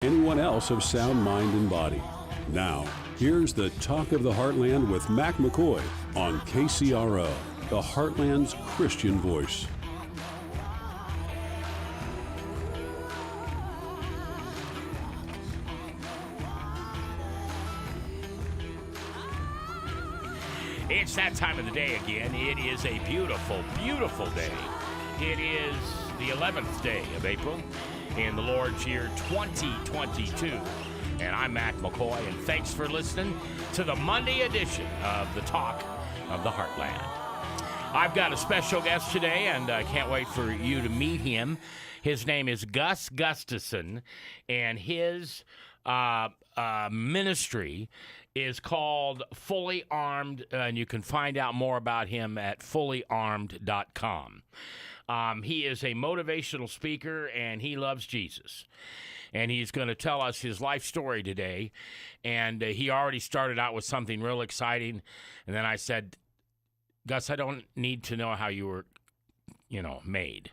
anyone else of sound mind and body. Now, here's the Talk of the Heartland with Mac McCoy on KCRO, the Heartland's Christian voice. It's that time of the day again. It is a beautiful, beautiful day. It is the 11th day of April in the Lord's year 2022. And I'm Mac McCoy, and thanks for listening to the Monday edition of the Talk of the Heartland. I've got a special guest today, and I can't wait for you to meet him. His name is Gus Gustafson, and his ministry is called Fully Armed, and you can find out more about him at fullyarmed.com. He is a motivational speaker, and he loves Jesus. And he's going to tell us his life story today. And he already started out with something real exciting. And then I said, Gus, I don't need to know how you were, made.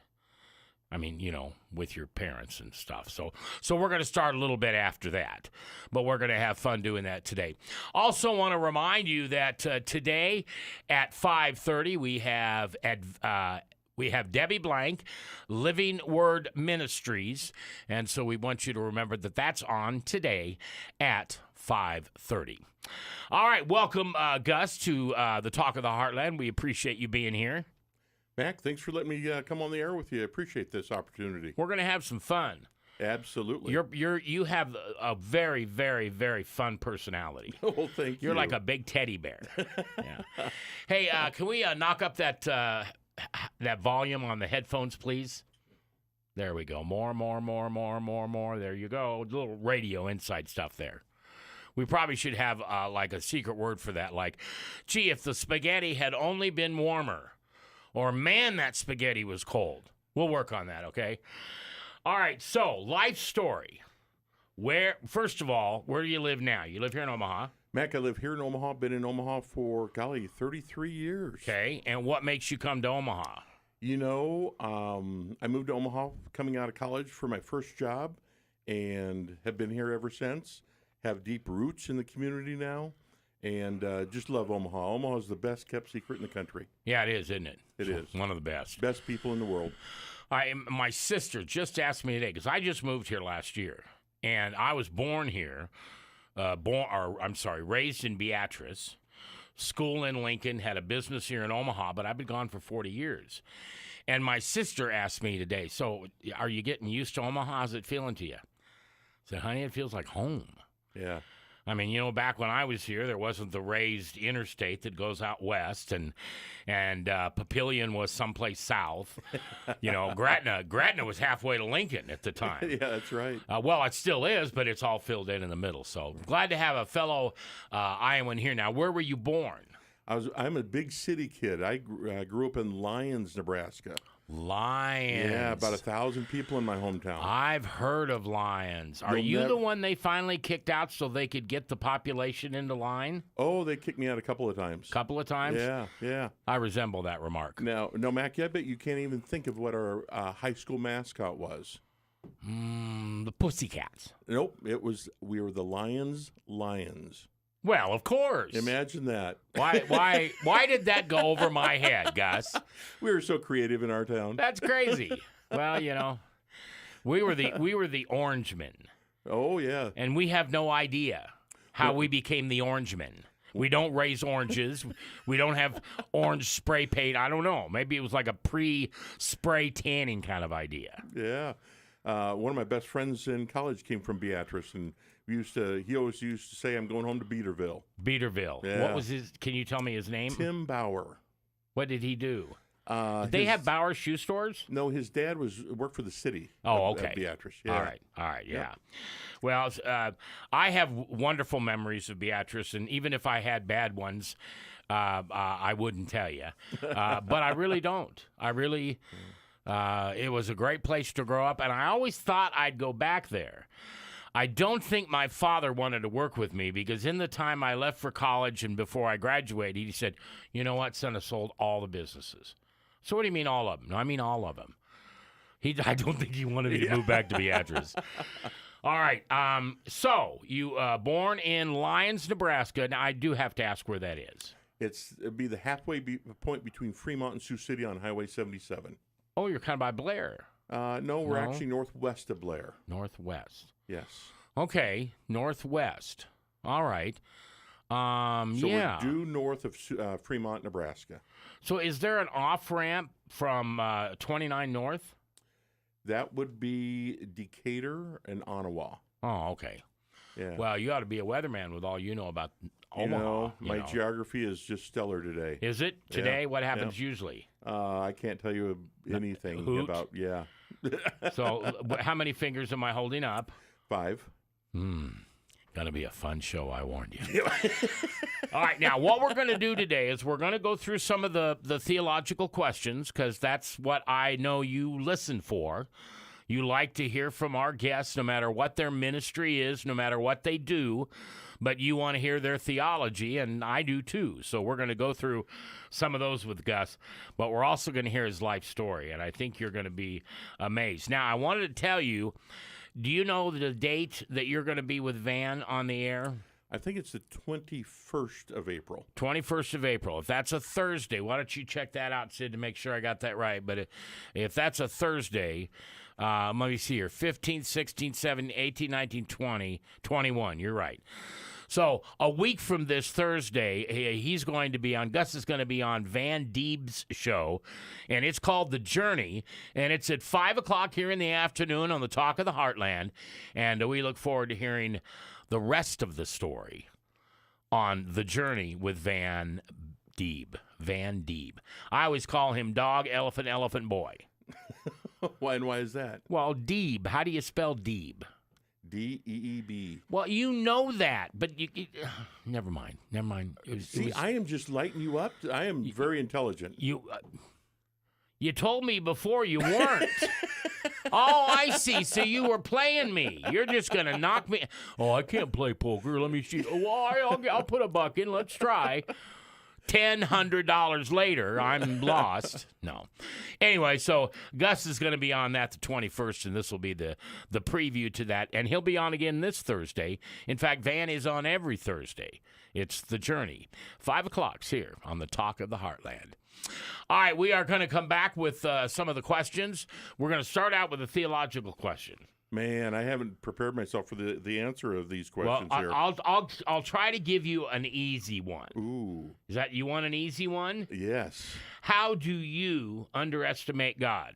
I mean, with your parents and stuff. So we're going to start a little bit after that. But we're going to have fun doing that today. Also want to remind you that today at 5:30 we have Debbie Blank, Living Word Ministries. And so we want you to remember that that's on today at 5:30. All right, welcome, Gus, to the Talk of the Heartland. We appreciate you being here. Mac, thanks for letting me come on the air with you. I appreciate this opportunity. We're going to have some fun. Absolutely. You have a very, very, very fun personality. Oh, thank you. You're like a big teddy bear. Yeah. Hey, can we knock up that volume on the headphones, please? There we go. More. There you go. A little radio inside stuff there. We probably should have like a secret word for that. Like, gee, if the spaghetti had only been warmer. Or, man, that spaghetti was cold. We'll work on that, okay? All right, so, life story. First of all, where do you live now? You live here in Omaha? Mac, I live here in Omaha. Been in Omaha for, 33 years. Okay, and what makes you come to Omaha? I moved to Omaha coming out of college for my first job and have been here ever since. Have deep roots in the community now. And just love Omaha. Omaha is the best kept secret in the country. Yeah, it is, isn't it? It is. One of the best. Best people in the world. My sister just asked me today, because I just moved here last year, and I was born here, raised in Beatrice, school in Lincoln, had a business here in Omaha, but I've been gone for 40 years. And my sister asked me today, so are you getting used to Omaha? How's it feeling to you? I said, honey, it feels like home. Yeah. I mean, back when I was here, there wasn't the raised interstate that goes out west, and Papillion was someplace south. Gretna was halfway to Lincoln at the time. Yeah, that's right. Well, it still is, but it's all filled in the middle. So glad to have a fellow Iowan here. Now, where were you born? I'm a big city kid. I grew up in Lyons, Nebraska. Lyons. Yeah, about 1,000 people in my hometown. I've heard of Lyons. Are you the one they finally kicked out so they could get the population into line? Oh, they kicked me out a couple of times. Couple of times? Yeah. I resemble that remark. No, Mac, I bet you can't even think of what our high school mascot was. The Pussycats. Nope, we were the Lions. Well, of course. Imagine that. Why did that go over my head, Gus? We were so creative in our town. That's crazy. Well, we were the Orangemen. Oh yeah. And we have no idea how we became the Orangemen. We don't raise oranges. We don't have orange spray paint. I don't know. Maybe it was like a pre-spray tanning kind of idea. Yeah. One of my best friends in college came from Beatrice, and he always used to say, I'm going home to Beaterville. Beaterville. Yeah. What was can you tell me his name? Tim Bauer. What did he do? Did they have Bauer shoe stores? No, his dad worked for the city. Okay. Of Beatrice. Yeah. All right, yeah. Yep. Well, I have wonderful memories of Beatrice, and even if I had bad ones, I wouldn't tell you. But I really don't. It was a great place to grow up, and I always thought I'd go back there. I don't think my father wanted to work with me because in the time I left for college and before I graduated, he said, you know what, son, I sold all the businesses. So what do you mean all of them? No, I mean all of them. I don't think he wanted me to move back to Beatrice. All right. So you born in Lyons, Nebraska. Now I do have to ask where that is. It'd be the halfway point between Fremont and Sioux City on Highway 77. Oh, you're kind of by Blair. No, we're actually northwest of Blair. Northwest. Yes. Okay, northwest. All right. So we're due north of Fremont, Nebraska. So is there an off-ramp from 29 North? That would be Decatur and Ottawa. Oh, okay. Yeah. Well, you ought to be a weatherman with all you know about Omaha. My geography is just stellar today. Is it today? What happens usually? I can't tell you anything about. Yeah. So, how many fingers am I holding up? 5. Gonna be a fun show, I warned you. All right, now what we're going to do today is we're going to go through some of the theological questions, because that's what I know you listen for. You like to hear from our guests, no matter what their ministry is, no matter what they do, but you want to hear their theology, and I do too. So we're going to go through some of those with Gus, but we're also going to hear his life story, and I think you're going to be amazed. Now, I wanted to tell you, do you know the date that you're going to be with Van on the air? I think it's the 21st of April. 21st of April. If that's a Thursday, why don't you check that out, Sid, to make sure I got that right. But if that's a Thursday, let me see here, 15, 16, 17, 18, 19, 20, 21. You're right. So a week from this Thursday, he's going to be on, Gus is going to be on Van Deeb's show, and it's called The Journey, and it's at 5 o'clock here in the afternoon on the Talk of the Heartland, and we look forward to hearing the rest of the story on The Journey with Van Deeb. Van Deeb. I always call him Dog, Elephant, Elephant Boy. Why is that? Well, Deeb, how do you spell Deeb? D-E-E-B. Well, you know that, but you never mind. Never mind. I am just lighting you up. I am very intelligent. You told me before you weren't. Oh, I see. So you were playing me. You're just going to knock me. Oh, I can't play poker. Let me see. Oh, I'll put a buck in. Let's try. $100 later, I'm lost. No. Anyway, so Gus is going to be on that the 21st, and this will be the preview to that. And he'll be on again this Thursday. In fact, Van is on every Thursday. It's The Journey. 5 o'clock's here on the Talk of the Heartland. All right, we are going to come back with some of the questions. We're going to start out with a theological question. Man, I haven't prepared myself for the answer of these questions here. I'll try to give you an easy one. Ooh. Is that, you want an easy one? Yes. How do you underestimate God?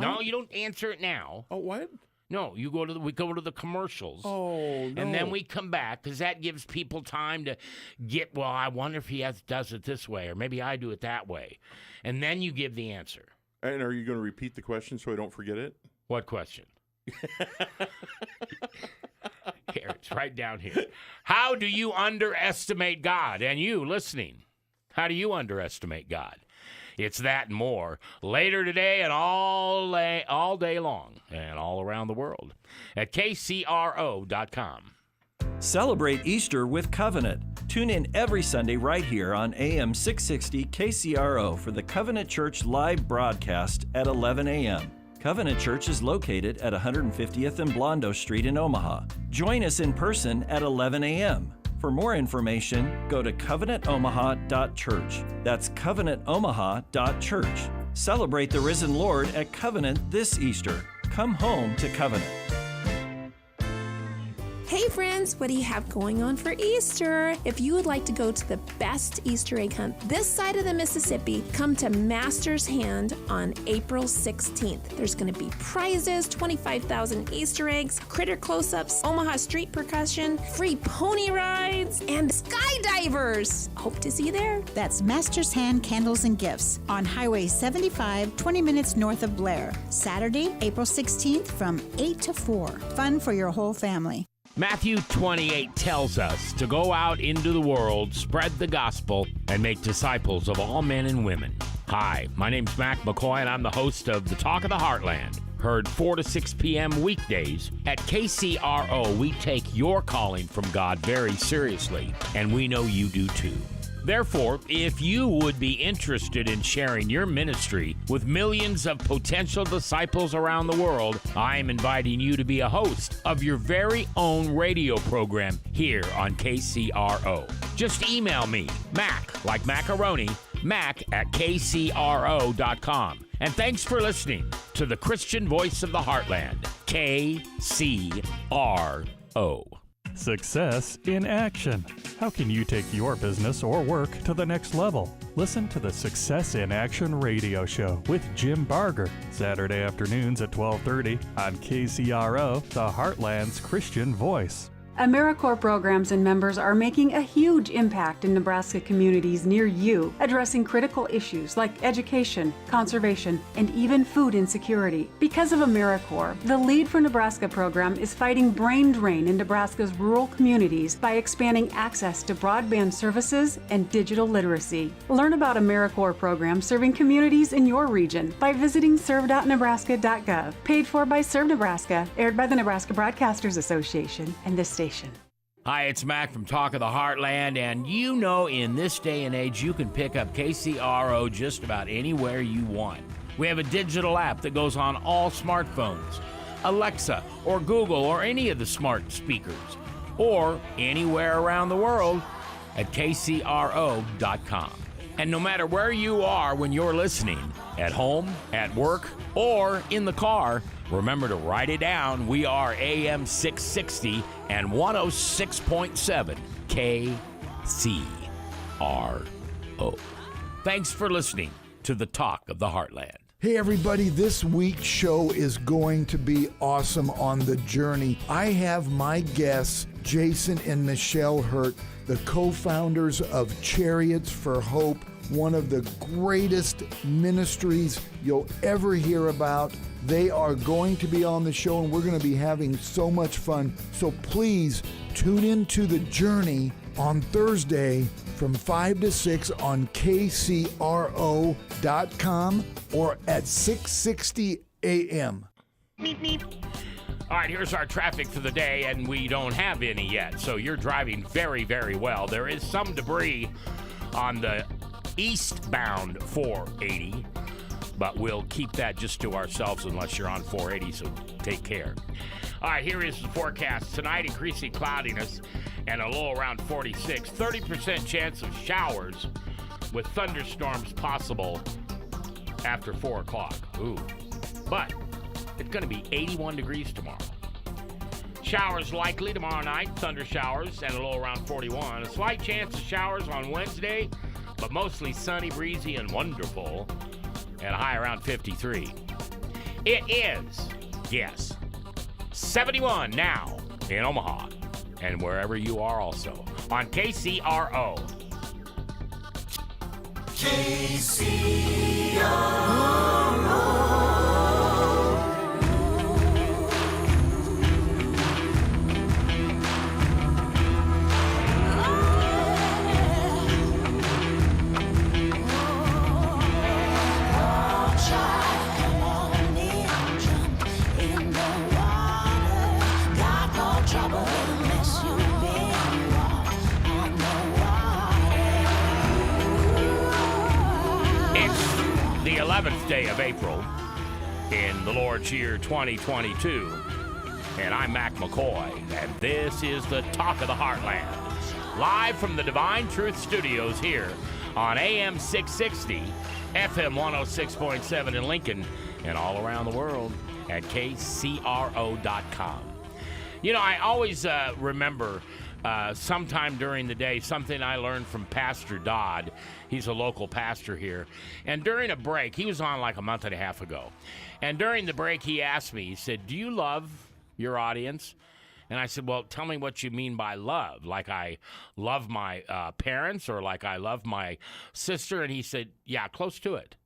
No, you don't answer it now. Oh, what? No, we go to the commercials. Oh, no. And then we come back, because that gives people time to get, well, I wonder if he does it this way, or maybe I do it that way. And then you give the answer. And are you going to repeat the question so I don't forget it? What question? Here, it's right down here. How do you underestimate God? And you listening, how do you underestimate God? It's that and more later today and all day long and all around the world at KCRO.com. Celebrate Easter with Covenant. Tune in every Sunday right here on AM 660 KCRO for the Covenant Church live broadcast at 11 a.m. Covenant Church is located at 150th and Blondo Street in Omaha. Join us in person at 11 a.m. For more information, go to covenantomaha.church. That's covenantomaha.church. Celebrate the risen Lord at Covenant this Easter. Come home to Covenant. Hey friends, what do you have going on for Easter? If you would like to go to the best Easter egg hunt this side of the Mississippi, come to Master's Hand on April 16th. There's going to be prizes, 25,000 Easter eggs, critter close-ups, Omaha street percussion, free pony rides, and skydivers. Hope to see you there. That's Master's Hand Candles and Gifts on Highway 75, 20 minutes north of Blair. Saturday, April 16th from 8 to 4. Fun for your whole family. Matthew 28 tells us to go out into the world, spread the gospel, and make disciples of all men and women. Hi, my name's Mac McCoy, and I'm the host of the Talk of the Heartland. Heard 4 to 6 p.m. weekdays. At KCRO, we take your calling from God very seriously, and we know you do too. Therefore, if you would be interested in sharing your ministry with millions of potential disciples around the world, I am inviting you to be a host of your very own radio program here on KCRO. Just email me, Mac, like macaroni, mac@kcro.com. And thanks for listening to the Christian Voice of the Heartland, KCRO. Success in action. How can you take your business or work to the next level? Listen to the Success in Action radio show with Jim Barger, Saturday afternoons at 12:30 on KCRO, the Heartland's Christian Voice. AmeriCorps programs and members are making a huge impact in Nebraska communities near you, addressing critical issues like education, conservation, and even food insecurity. Because of AmeriCorps, the Lead for Nebraska program is fighting brain drain in Nebraska's rural communities by expanding access to broadband services and digital literacy. Learn about AmeriCorps programs serving communities in your region by visiting serve.nebraska.gov. Paid for by Serve Nebraska, aired by the Nebraska Broadcasters Association and this station. Hi, it's Mac from Talk of the Heartland, and you know in this day and age you can pick up KCRO just about anywhere you want. We have a digital app that goes on all smartphones, Alexa or Google or any of the smart speakers, or anywhere around the world at kcro.com. And no matter where you are when you're listening, at home, at work, or in the car, remember to write it down. We are AM 660 and 106.7 KCRO. Thanks for listening to the Talk of the Heartland. Hey everybody, this week's show is going to be awesome on the journey. I have my guests, Jason and Michelle Hurt, the co-founders of Chariots for Hope, one of the greatest ministries you'll ever hear about. They are going to be on the show and we're going to be having so much fun. So please tune in to The Journey on Thursday from 5 to 6 on KCRO.com or at 6:60 a.m. All right, here's our traffic for the day, and we don't have any yet, so you're driving very, very well. There is some debris on the eastbound 480, but we'll keep that just to ourselves unless you're on 480, so take care. All right, here is the forecast. Tonight, increasing cloudiness and a low around 46. 30% chance of showers with thunderstorms possible after 4 o'clock. Ooh. But it's going to be 81 degrees tomorrow. Showers likely tomorrow night, thunder showers, and a low around 41. A slight chance of showers on Wednesday, but mostly sunny, breezy, and wonderful, and a high around 53. It is, yes, 71 now in Omaha, and wherever you are also, on KCRO. KCRO. The 11th day of April in the Lord's year 2022, and I'm Mac McCoy, and this is the Talk of the Heartland, live from the Divine Truth Studios here on AM 660, FM 106.7 in Lincoln, and all around the world at kcro.com. You know, I always remember sometime during the day, something I learned from Pastor Dodd. He's a local pastor here. And during a break, he was on like a month and a half ago. And during the break, he asked me, he said, do you love your audience? And I said, well, tell me what you mean by love. Like I love my parents or like I love my sister? And he said, yeah, close to it.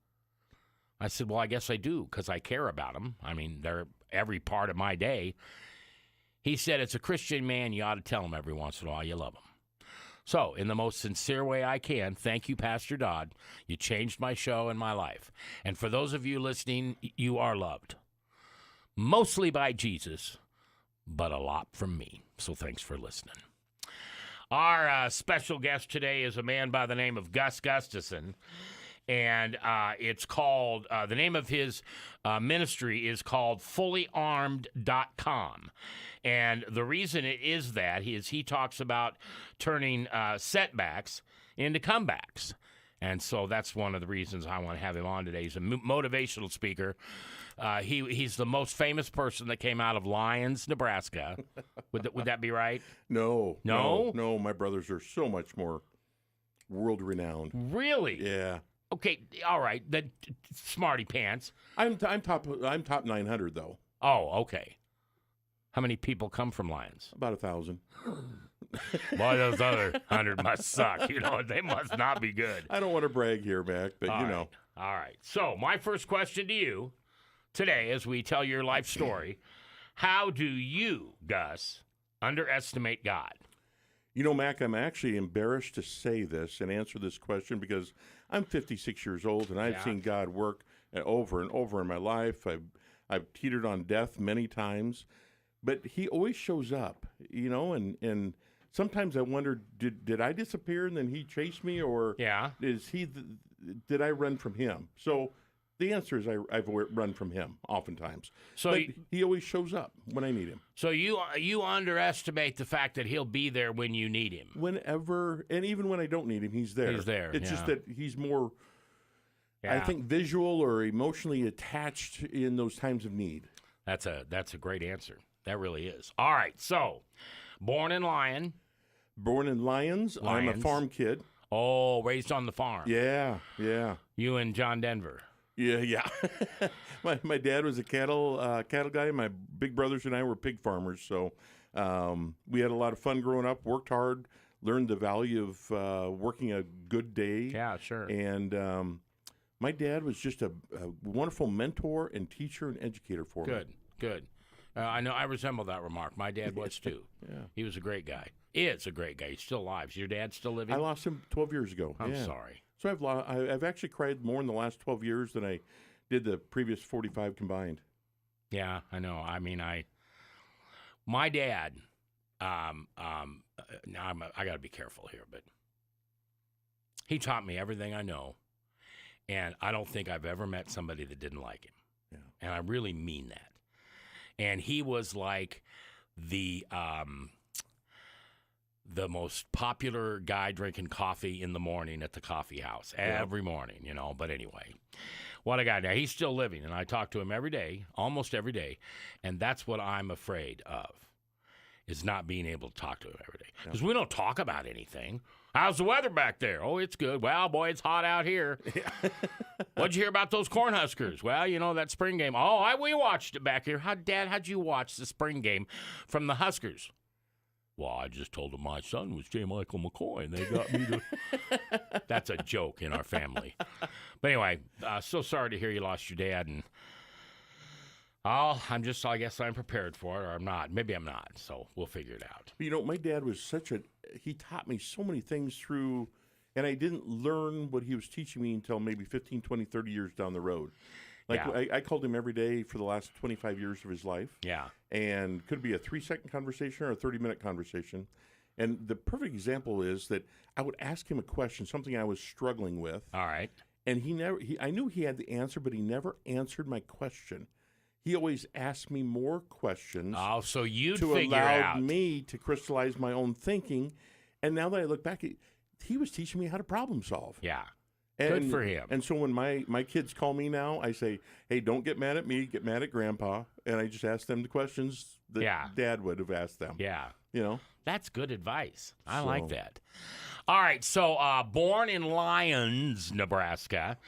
I said, well, I guess I do because I care about them. I mean, they're every part of my day. He said, it's a Christian man. You ought to tell him every once in a while you love him. So, in the most sincere way I can, thank you, Pastor Dodd. You changed my show and my life. And for those of you listening, you are loved. Mostly by Jesus, but a lot from me. So thanks for listening. Our special guest today is a man by the name of Gus Gustafson. And it's called, the name of his ministry is called fullyarmed.com. And the reason it is that is he talks about turning setbacks into comebacks. And so that's one of the reasons I want to have him on today. He's a motivational speaker. He's the most famous person that came out of Lyons, Nebraska. Would that be right? No. No? No, my brothers are so much more world-renowned. Really? Yeah. Okay, all right. The smarty pants. I'm top 900 though. Oh, okay. How many people come from Lyons? About 1,000. Boy, those other 100 must suck. They must not be good. I don't want to brag here, Mac, but All right. So my first question to you today, as we tell your life story, how do you, Gus, underestimate God? Mac, I'm actually embarrassed to say this and answer this question because I'm 56 years old and I've seen God work over and over in my life. I've teetered on death many times, but He always shows up, and sometimes I wonder, did I disappear and then He chased me, or did I run from Him? So the answer is I've run from Him oftentimes. But He always shows up when I need Him. So you underestimate the fact that He'll be there when you need Him. Whenever, and even when I don't need Him, He's there. He's there. It's just that He's more, I think, visual or emotionally attached in those times of need. That's a great answer. That really is. All right. So, born in Lyons. I'm a farm kid. Oh, raised on the farm. Yeah. You and John Denver. Yeah. my dad was a cattle guy. My big brothers and I were pig farmers, so we had a lot of fun growing up. Worked hard, learned the value of working a good day. Yeah, sure. And my dad was just a wonderful mentor and teacher and educator for me. Good. I know I resemble that remark. My dad was too. Yeah. He was a great guy. Is a great guy. He's still alive. Is your dad still living? I lost him 12 years ago. I'm sorry. So I've actually cried more in the last 12 years than I did the previous 45 combined. Yeah, I know. I mean, my dad. Now I got to be careful here, but he taught me everything I know, and I don't think I've ever met somebody that didn't like him. Yeah. And I really mean that. And he was like the most popular guy drinking coffee in the morning at the coffee house every morning, But anyway, what a guy. Now, he's still living, and I talk to him every day, almost every day, and that's what I'm afraid of, is not being able to talk to him every day. Because we don't talk about anything. How's the weather back there? Oh, it's good. Well, boy, it's hot out here. What'd you hear about those Cornhuskers? Well, that spring game. Oh, we watched it back here. Dad, how'd you watch the spring game from the Huskers? Well, I just told him my son was J. Michael McCoy, and they got me to... That's a joke in our family. But anyway, so sorry to hear you lost your dad, and I guess I'm prepared for it, or I'm not. Maybe I'm not, so we'll figure it out. My dad was he taught me so many things through, and I didn't learn what he was teaching me until maybe 15, 20, 30 years down the road. I called him every day for the last 25 years of his life. Yeah. And could be a 3-second conversation or a 30-minute conversation. And the perfect example is that I would ask him a question, something I was struggling with. All right. And I knew he had the answer, but he never answered my question. He always asked me more questions. Oh, so you'd to figure allow out. me to crystallize my own thinking. And now that I look back, he was teaching me how to problem solve. Yeah. And, good for him. And so when my kids call me now, I say, hey, don't get mad at me, get mad at Grandpa. And I just ask them the questions that Dad would have asked them. Yeah. That's good advice. I like that. All right. So born in Lyons, Nebraska.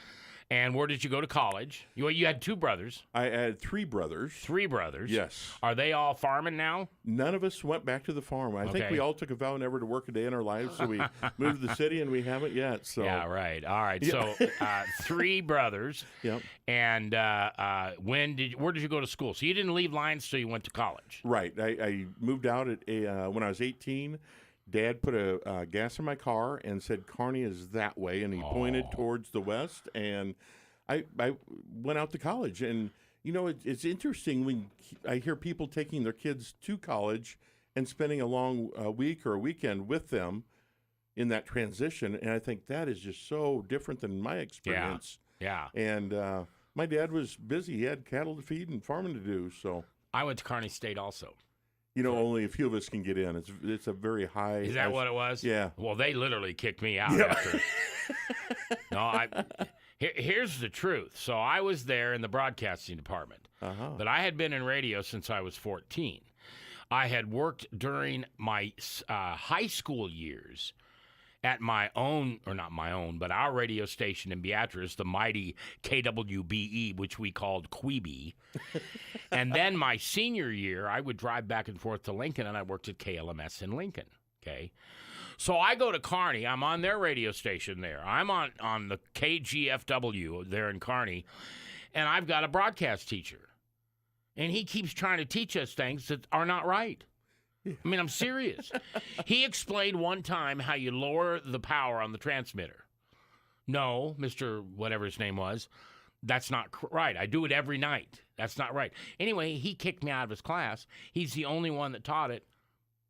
And where did you go to college? You had two brothers. I had three brothers. Three brothers? Yes. Are they all farming now? None of us went back to the farm. I think we all took a vow never to work a day in our lives, so we moved to the city, and we haven't yet. So yeah, right. All right. Yeah. So three brothers. Yep. And where did you go to school? So you didn't leave Lyons till you went to college. Right. I moved out when I was 18. Dad put a gas in my car and said, Kearney is that way, and he pointed towards the west, and I went out to college. And, it's interesting when I hear people taking their kids to college and spending a long week or a weekend with them in that transition. And I think that is just so different than my experience. Yeah. And my dad was busy. He had cattle to feed and farming to do. So I went to Kearney State also. only a few of us can get in. It's a very high. Is that what it was? Yeah. Well, they literally kicked me out after. No, here's the truth. So I was there in the broadcasting department, but I had been in radio since I was 14. I had worked during my high school years at my own, or not my own, but our radio station in Beatrice, the mighty KWBE, which we called Queeby. And then my senior year, I would drive back and forth to Lincoln, and I worked at KLMS in Lincoln, okay? So I go to Kearney. I'm on their radio station there. I'm on the KGFW there in Kearney, and I've got a broadcast teacher. And he keeps trying to teach us things that are not right. I mean, I'm serious. He explained one time how you lower the power on the transmitter. No, Mr. whatever his name was, that's not right. I do it every night. That's not right. Anyway, he kicked me out of his class. He's the only one that taught it,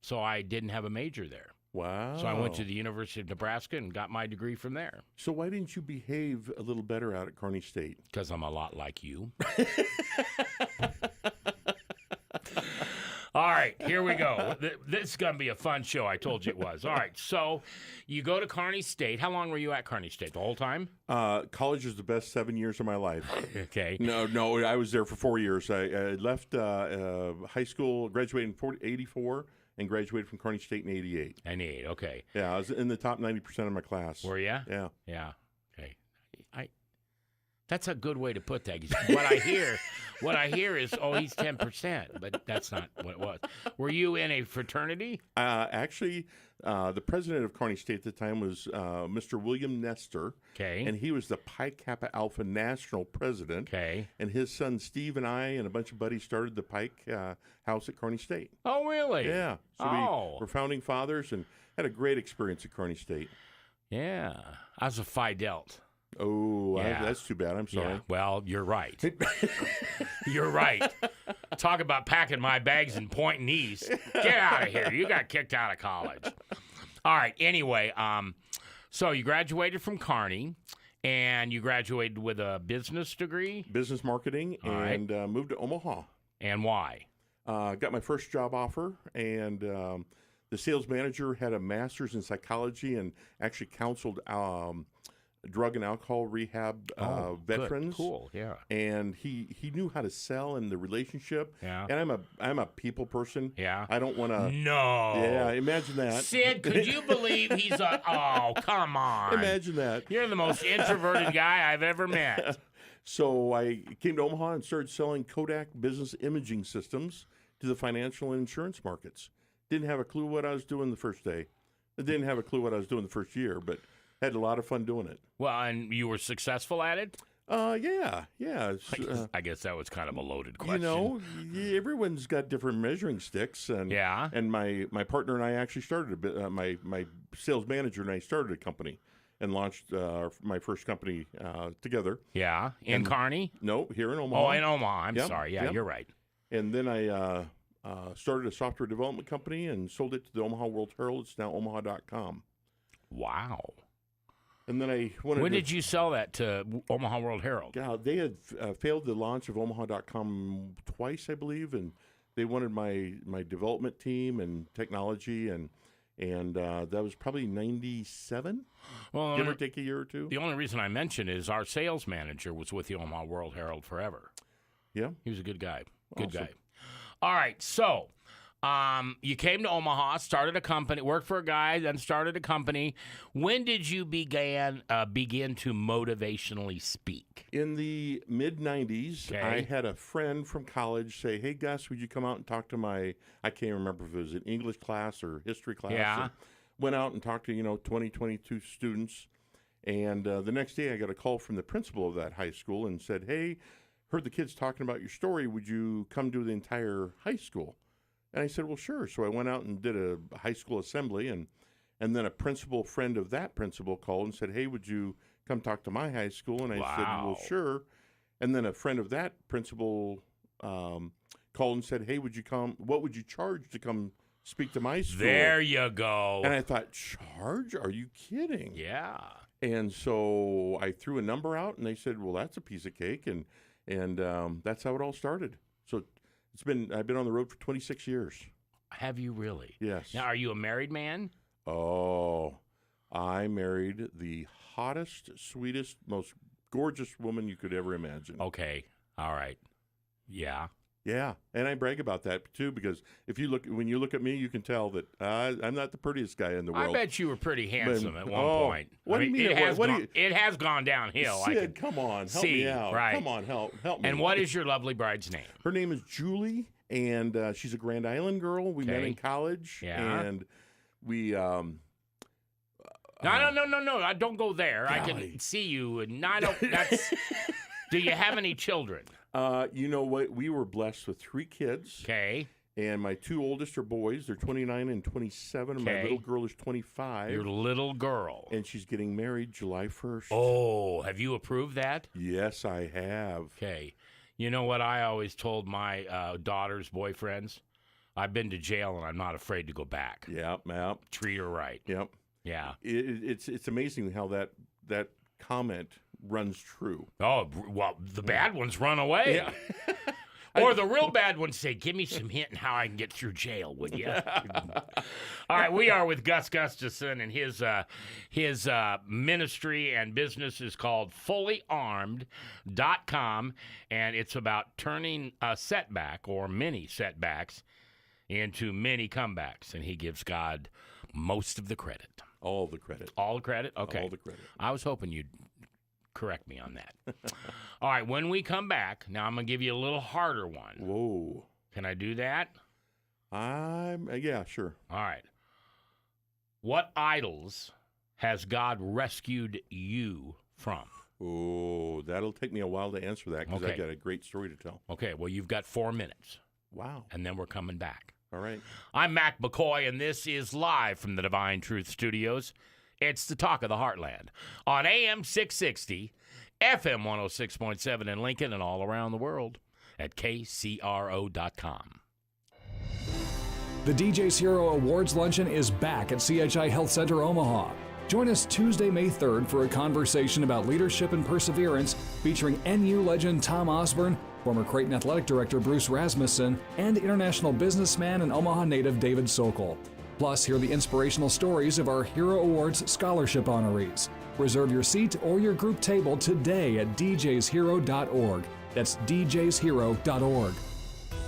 so I didn't have a major there. Wow. So I went to the University of Nebraska and got my degree from there. So why didn't you behave a little better out at Kearney State? Because I'm a lot like you. All right, here we go. This is going to be a fun show. I told you it was. All right, so you go to Kearney State. How long were you at Kearney State? The whole time? College was the best 7 years of my life. Okay. No, I was there for 4 years. I left high school, graduated in 84, and graduated from Kearney State in 88. 88, okay. Yeah, I was in the top 90% of my class. Were you? Yeah. Yeah, okay. That's a good way to put that. What I hear is, oh, he's 10%, but that's not what it was. Were you in a fraternity? Actually, the president of Kearney State at the time was Mr. William Nestor. Okay. And he was the Pi Kappa Alpha national president. Okay. And his son Steve and I and a bunch of buddies started the Pike House at Kearney State. Oh, really? Yeah. So we were founding fathers and had a great experience at Kearney State. Yeah. I was a Phi Delt. Oh, Yeah. That's too bad. I'm sorry. Yeah. Well, you're right. You're right. Talk about packing my bags and pointing east. Get out of here. You got kicked out of college. All right. Anyway, so you graduated from Kearney, and you graduated with a business degree? Business marketing, and moved to Omaha. And why? Got my first job offer, and the sales manager had a master's in psychology and actually counseled drug and alcohol rehab veterans. Good. Cool, yeah. And he knew how to sell in the relationship. Yeah. And I'm a people person. Yeah. I don't want to. No. Yeah, imagine that. Sid, could you believe he's a? Oh, come on. Imagine that. You're the most introverted guy I've ever met. So I came to Omaha and started selling Kodak business imaging systems to the financial and insurance markets. Didn't have a clue what I was doing the first day. I didn't have a clue what I was doing the first year, but had a lot of fun doing it. Well, and you were successful at it? Yeah. I guess that was kind of a loaded question. You know, everyone's got different measuring sticks, and and my partner and I actually started a bit. My sales manager and I started a company and launched my first company together. Yeah, in Kearney? No, here in Omaha. Oh, in Omaha. I'm sorry. Yeah, you're right. And then I started a software development company and sold it to the Omaha World Herald. It's now Omaha.com. Wow. And then I wanted When did you sell that to Omaha World Herald? God, they had failed the launch of Omaha.com twice, I believe, and they wanted my development team and technology, and that was probably 97, give or take a year or two. The only reason I mention is our sales manager was with the Omaha World Herald forever. Yeah? He was a good guy. Good Awesome. guy. All right, so you came to Omaha, started a company, worked for a guy, then started a company. When did you begin to motivationally speak? In the mid-'90s, I had a friend from college say, "Hey, Gus, would you come out and talk to my," I can't remember if it was an English class or history class. Yeah. And went out and talked to, 20, 22 students. And the next day I got a call from the principal of that high school and said, "Hey, heard the kids talking about your story. Would you come do the entire high school?" And I said, "Well, sure." So I went out and did a high school assembly, and then a principal friend of that principal called and said, "Hey, would you come talk to my high school?" And I said, "Well, sure." And then a friend of that principal called and said, "Hey, would you come? What would you charge to come speak to my school. There you go. And I thought, charge? Are you kidding? Yeah. And so I threw a number out, and they said, well, that's a piece of cake. And that's how it all started. So I've been on the road for 26 years. Have you really? Yes. Now, are you a married man? Oh, I married the hottest, sweetest, most gorgeous woman you could ever imagine. Okay. All right. Yeah. Yeah, and I brag about that too, because when you look at me, you can tell that I'm not the prettiest guy in the world. I bet you were pretty handsome at one point. What do you mean? It has gone downhill. Sid, come on, help me out. Right. Come on, help me. And what is your lovely bride's name? Her name is Julie, and she's a Grand Island girl. We met in college, and we. No. Don't go there. Golly. I can see you, and I don't. That's. Do you have any children? You know what? We were blessed with 3 kids. Okay. And my 2 oldest are boys. They're 29 and 27. And my little girl is 25. Your little girl. And she's getting married July 1st. Oh, have you approved that? Yes, I have. Okay. You know what I always told my daughter's boyfriends? I've been to jail, and I'm not afraid to go back. Yep. Treat her right. Yep. Yeah. It's amazing how that comment runs true. Oh, well, the bad ones run away. Yeah. Or the real bad ones say, give me some hint on how I can get through jail, would you? All right, we are with Gus Gustafson, and his ministry and business is called fullyarmed.com, and it's about turning a setback or many setbacks into many comebacks, and he gives God most of the credit. All the credit. All the credit? Okay. All the credit. I was hoping you'd correct me on that. All right, when we come back, now I'm going to give you a little harder one. Whoa. Can I do that? Yeah, sure. All right. What idols has God rescued you from? Oh, that'll take me a while to answer that because Okay. I got a great story to tell. Okay, well, you've got 4 minutes. Wow. And then we're coming back. All right. I'm Mac McCoy, and this is live from the Divine Truth Studios. It's the Talk of the Heartland on AM 660, FM 106.7 in Lincoln, and all around the world at kcro.com. The DJ's Hero Awards Luncheon is back at CHI Health Center Omaha. Join us Tuesday, May 3rd for a conversation about leadership and perseverance featuring NU legend Tom Osborne, former Creighton Athletic Director Bruce Rasmussen, and international businessman and Omaha native David Sokol. Plus, hear the inspirational stories of our Hero Awards scholarship honorees. Reserve your seat or your group table today at djshero.org. That's djshero.org.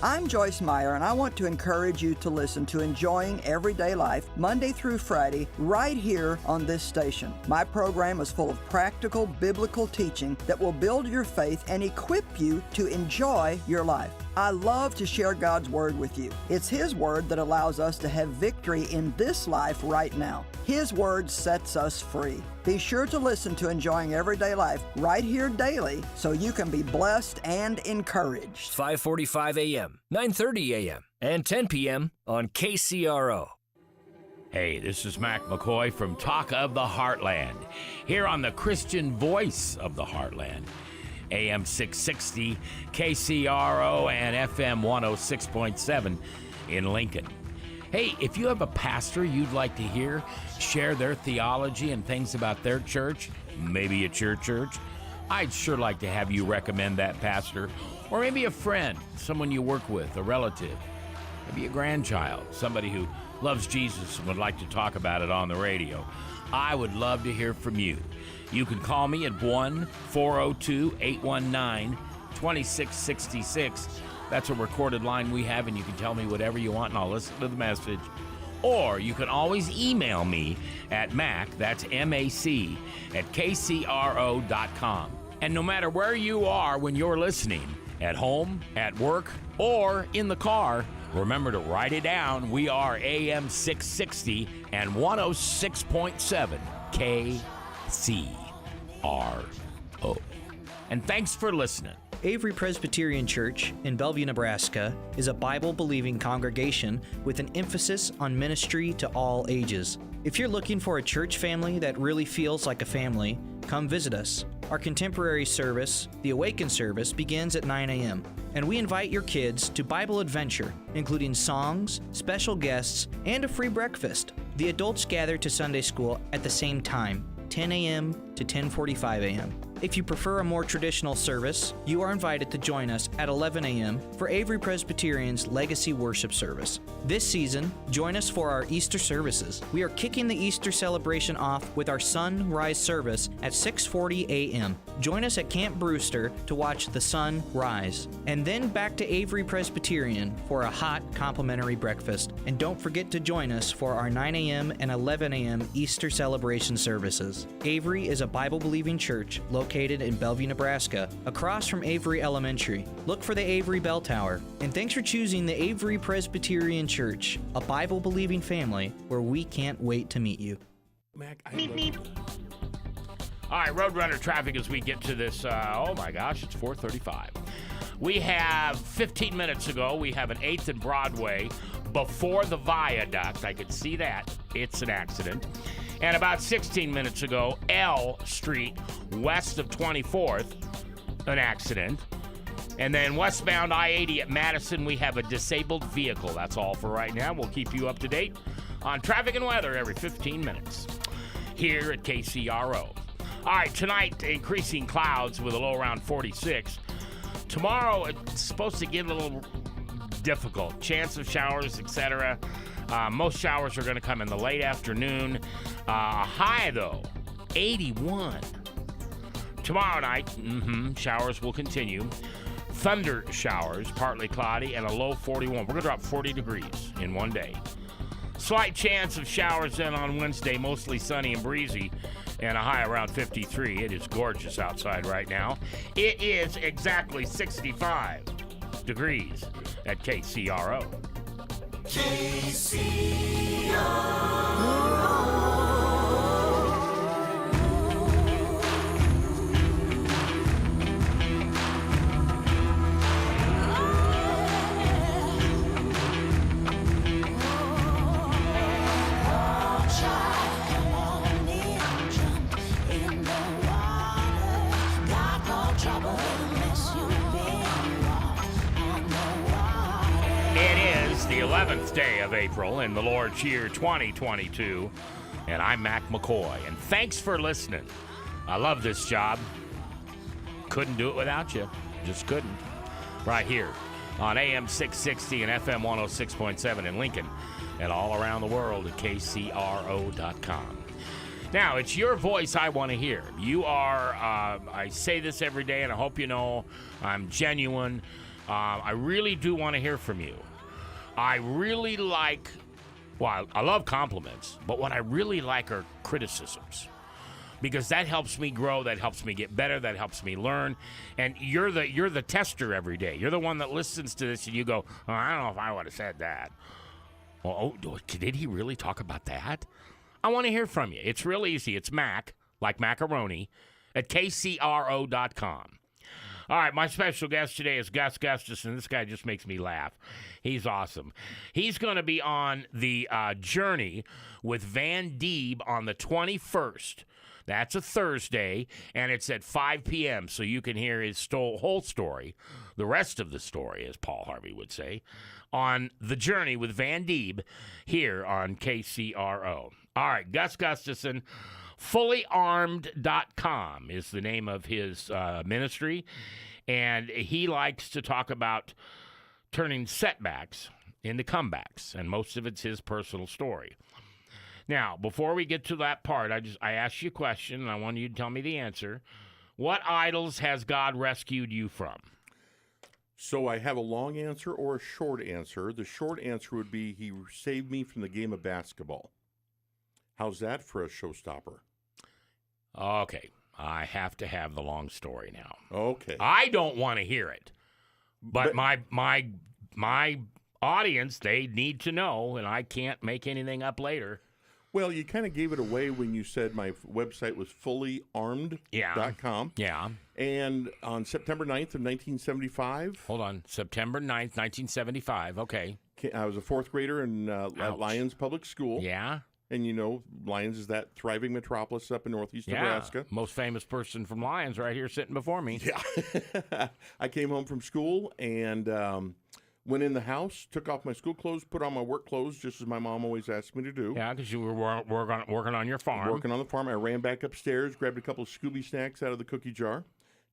I'm Joyce Meyer, and I want to encourage you to listen to Enjoying Everyday Life Monday through Friday right here on this station. My program is full of practical biblical teaching that will build your faith and equip you to enjoy your life. I love to share God's Word with you. It's His Word that allows us to have victory in this life right now. His Word sets us free. Be sure to listen to Enjoying Everyday Life right here daily so you can be blessed and encouraged. 5:45 a.m., 9:30 a.m., and 10 p.m. on KCRO. Hey, this is Mac McCoy from Talk of the Heartland, here on the Christian Voice of the Heartland. AM 660, KCRO, and FM 106.7 in Lincoln. Hey, if you have a pastor you'd like to hear share their theology and things about their church, maybe it's your church, I'd sure like to have you recommend that pastor, or maybe a friend, someone you work with, a relative, maybe a grandchild, somebody who loves Jesus and would like to talk about it on the radio. I would love to hear from you. You can call me at 1-402-819-2666. That's a recorded line we have, and you can tell me whatever you want, and I'll listen to the message. Or you can always email me at Mac, that's M-A-C, at KCRO.com. And no matter where you are when you're listening, at home, at work, or in the car, remember to write it down. We are AM 660 and 106.7 KCRO. And thanks for listening. Avery Presbyterian Church in Bellevue, Nebraska is a Bible-believing congregation with an emphasis on ministry to all ages. If you're looking for a church family that really feels like a family, come visit us. Our contemporary service, the Awaken service, begins at 9 a.m. and we invite your kids to Bible Adventure, including songs, special guests, and a free breakfast. The adults gather to Sunday school at the same time, 10 a.m. to 10:45 a.m. If you prefer a more traditional service, you are invited to join us at 11 a.m. for Avery Presbyterian's Legacy Worship Service. This season, join us for our Easter services. We are kicking the Easter celebration off with our sunrise service at 6:40 a.m. Join us at Camp Brewster to watch the sun rise, and then back to Avery Presbyterian for a hot complimentary breakfast. And don't forget to join us for our 9 a.m. and 11 a.m. Easter celebration services. Avery is a Bible-believing church located in Bellevue, Nebraska, across from Avery Elementary. Look for the Avery Bell Tower. And thanks for choosing the Avery Presbyterian Church, a Bible-believing family where we can't wait to meet you. Mac, Beep, beep. All right, Roadrunner traffic as we get to this. Oh my gosh, it's 4:35. We have 15 minutes ago, we have an 8th and Broadway before the viaduct. I could see that. It's an accident. And about 16 minutes ago, L Street, west of 24th, an accident. And then westbound I-80 at Madison, we have a disabled vehicle. That's all for right now. We'll keep you up to date on traffic and weather every 15 minutes here at KCRO. All right, tonight, increasing clouds with a low around 46. Tomorrow, it's supposed to get a little difficult. Chance of showers, etc. Most showers are going to come in the late afternoon. High, though, 81. Tomorrow night, showers will continue. Thunder showers, partly cloudy, and a low 41. We're going to drop 40 degrees in one day. Slight chance of showers then on Wednesday, mostly sunny and breezy, and a high around 53. It is gorgeous outside right now. It is exactly 65 degrees at KCRO. It is the 11th day of April in the Lord's year 2022, and I'm Mac McCoy, and thanks for listening. I love this job. Couldn't do it without you. Just couldn't. Right here on AM 660 and FM 106.7 in Lincoln and all around the world at KCRO.com. Now, it's your voice I want to hear. You are, I say this every day, and I hope you know I'm genuine. I really do want to hear from you. I really like, well, I love compliments, but what I really like are criticisms. Because that helps me grow, that helps me get better, that helps me learn. And you're the tester every day. You're the one that listens to this and you go, oh, I don't know if I would have said that. Oh, did he really talk about that? I want to hear from you. It's real easy. It's Mac, like macaroni, at KCRO.com. All right, my special guest today is Gus Gustafson. This guy just makes me laugh. He's awesome. He's going to be on the Journey with Van Deeb on the 21st. That's a Thursday, and it's at 5 p.m., so you can hear his whole story, the rest of the story, as Paul Harvey would say, on The Journey with Van Deeb here on KCRO. All right, Gus Gustafson, fullyarmed.com is the name of his ministry, and he likes to talk about turning setbacks into comebacks, and most of it's his personal story. Now, before we get to that part, I asked you a question, and I want you to tell me the answer. What idols has God rescued you from? So I have a long answer or a short answer. The short answer would be he saved me from the game of basketball. How's that for a showstopper? Okay, I have to have the long story now. Okay. I don't want to hear it, but my audience, they need to know, and I can't make anything up later. Well, you kind of gave it away when you said my website was fullyarmed.com. Yeah. And on September 9th of 1975. Hold on. September 9th, 1975. Okay. I was a fourth grader at Lyons Public School. Yeah. And, Lyons is that thriving metropolis up in northeast Nebraska. Most famous person from Lyons right here sitting before me. Yeah. I came home from school and went in the house, took off my school clothes, put on my work clothes, just as my mom always asked me to do. Yeah, because you were working on your farm. Working on the farm. I ran back upstairs, grabbed a couple of Scooby snacks out of the cookie jar,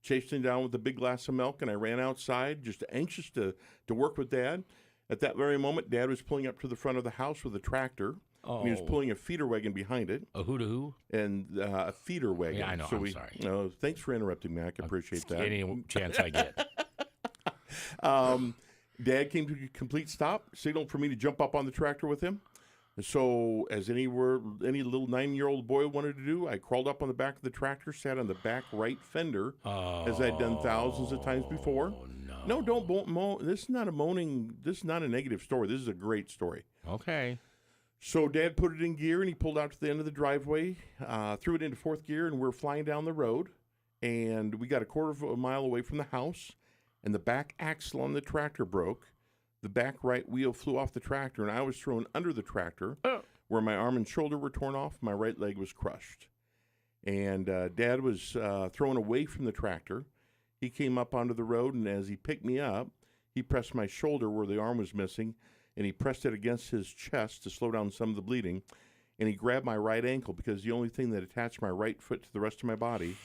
chased him down with a big glass of milk, and I ran outside, just anxious to work with Dad. At that very moment, Dad was pulling up to the front of the house with a tractor. Oh. And he was pulling a feeder wagon behind it. A who to who? And a feeder wagon. Yeah, I know. So I'm sorry. Thanks for interrupting, Mac. I appreciate that. Any chance I get. Dad came to a complete stop, signaled for me to jump up on the tractor with him. So, as any little 9-year-old boy wanted to do, I crawled up on the back of the tractor, sat on the back right fender, as I'd done thousands of times before. No, don't moan. This is not a moaning. This is not a negative story. This is a great story. Okay. So Dad put it in gear, and he pulled out to the end of the driveway, threw it into fourth gear, and we're flying down the road. And we got a quarter of a mile away from the house, and the back axle on the tractor broke. The back right wheel flew off the tractor, and I was thrown under the tractor, where my arm and shoulder were torn off. My right leg was crushed. And Dad was thrown away from the tractor. He came up onto the road, and as he picked me up, he pressed my shoulder where the arm was missing, and he pressed it against his chest to slow down some of the bleeding. And he grabbed my right ankle because the only thing that attached my right foot to the rest of my body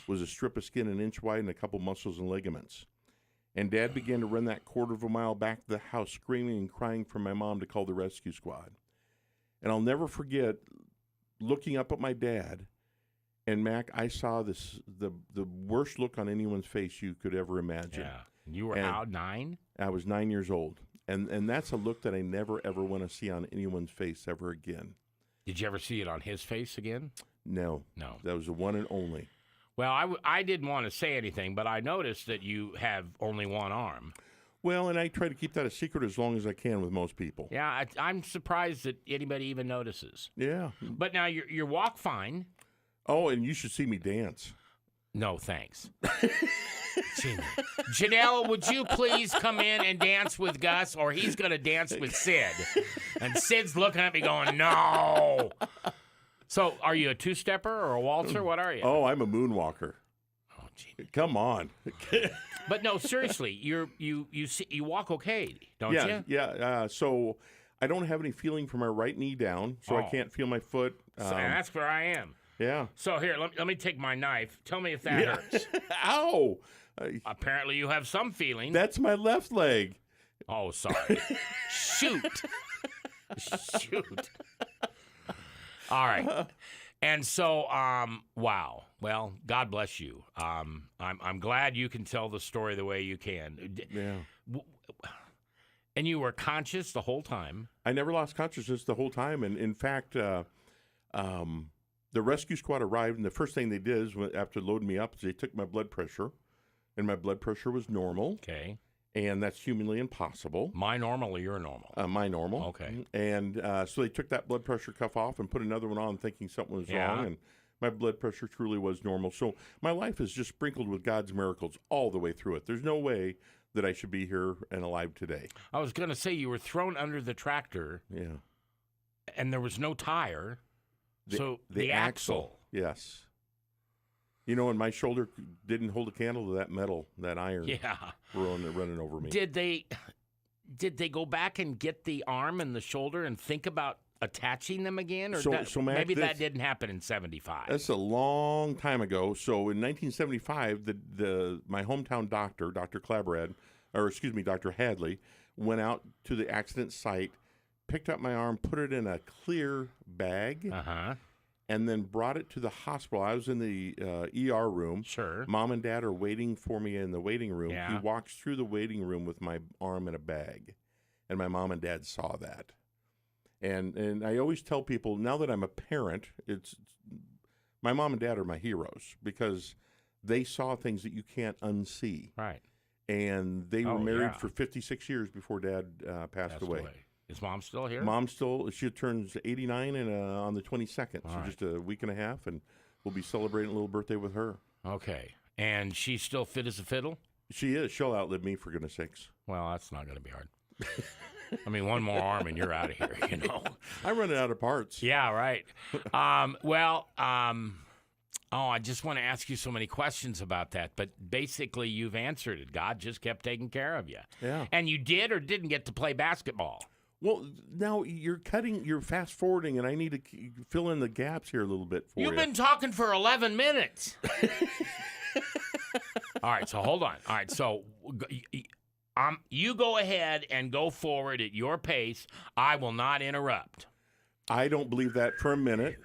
was a strip of skin an inch wide and a couple muscles and ligaments. And Dad began to run that quarter of a mile back to the house, screaming and crying for my mom to call the rescue squad. And I'll never forget looking up at my dad, and Mac, I saw the worst look on anyone's face you could ever imagine. Yeah. You were out 9? I was 9 years old. And that's a look that I never, ever want to see on anyone's face ever again. Did you ever see it on his face again? No. That was the one and only. Well, I didn't want to say anything, but I noticed that you have only one arm. Well, and I try to keep that a secret as long as I can with most people. Yeah, I'm surprised that anybody even notices. Yeah. But now you walk fine. Oh, and you should see me dance. No, thanks. Janelle, would you please come in and dance with Gus, or he's going to dance with Sid? And Sid's looking at me going, no. So are you a two-stepper or a waltzer? What are you? Oh, I'm a moonwalker. Oh, gee. Come on. But no, seriously, you walk okay, don't you? Yeah. So I don't have any feeling from my right knee down, so I can't feel my foot. So that's where I am. Yeah. So here, let me take my knife. Tell me if that hurts. Ow. Apparently you have some feeling. That's my left leg. Oh, sorry. Shoot. All right. And so, wow. Well, God bless you. I'm glad you can tell the story the way you can. Yeah. And you were conscious the whole time? I never lost consciousness the whole time. And in fact, the rescue squad arrived, and the first thing they did is, after loading me up, is they took my blood pressure, and my blood pressure was normal. Okay. And that's humanly impossible. My normal or your normal? My normal. Okay. And so they took that blood pressure cuff off and put another one on thinking something was wrong, and my blood pressure truly was normal. So my life is just sprinkled with God's miracles all the way through it. There's no way that I should be here and alive today. I was going to say, you were thrown under the tractor. Yeah. And there was no tire. The axle. Yes. You know, and my shoulder didn't hold a candle to that metal, that iron. Yeah. Running over me. Did they go back and get the arm and the shoulder and think about attaching them again? Or Mac, maybe that didn't happen in 75. That's a long time ago. So in 1975, my hometown doctor, Dr. Dr. Hadley, went out to the accident site, picked up my arm, put it in a clear bag, and then brought it to the hospital. I was in the ER room. Sure. Mom and Dad are waiting for me in the waiting room. Yeah. He walks through the waiting room with my arm in a bag, and my mom and Dad saw that. And I always tell people, now that I'm a parent, it's my mom and Dad are my heroes because they saw things that you can't unsee. Right. And they were married for 56 years before Dad passed away. Is Mom still here? She turns 89 on the 22nd, so just a week and a half, and we'll be celebrating a little birthday with her. Okay. And she's still fit as a fiddle? She is. She'll outlive me, for goodness sakes. Well, that's not going to be hard. I mean, one more arm and you're out of here, you know. I'm running out of parts. Yeah, right. I just want to ask you so many questions about that. But basically, you've answered it. God just kept taking care of you. Yeah. And you did or didn't get to play basketball. Well, now you're fast forwarding, and I need to fill in the gaps here a little bit for you. You've been talking for 11 minutes. All right, so hold on. All right, so you go ahead and go forward at your pace. I will not interrupt. I don't believe that for a minute.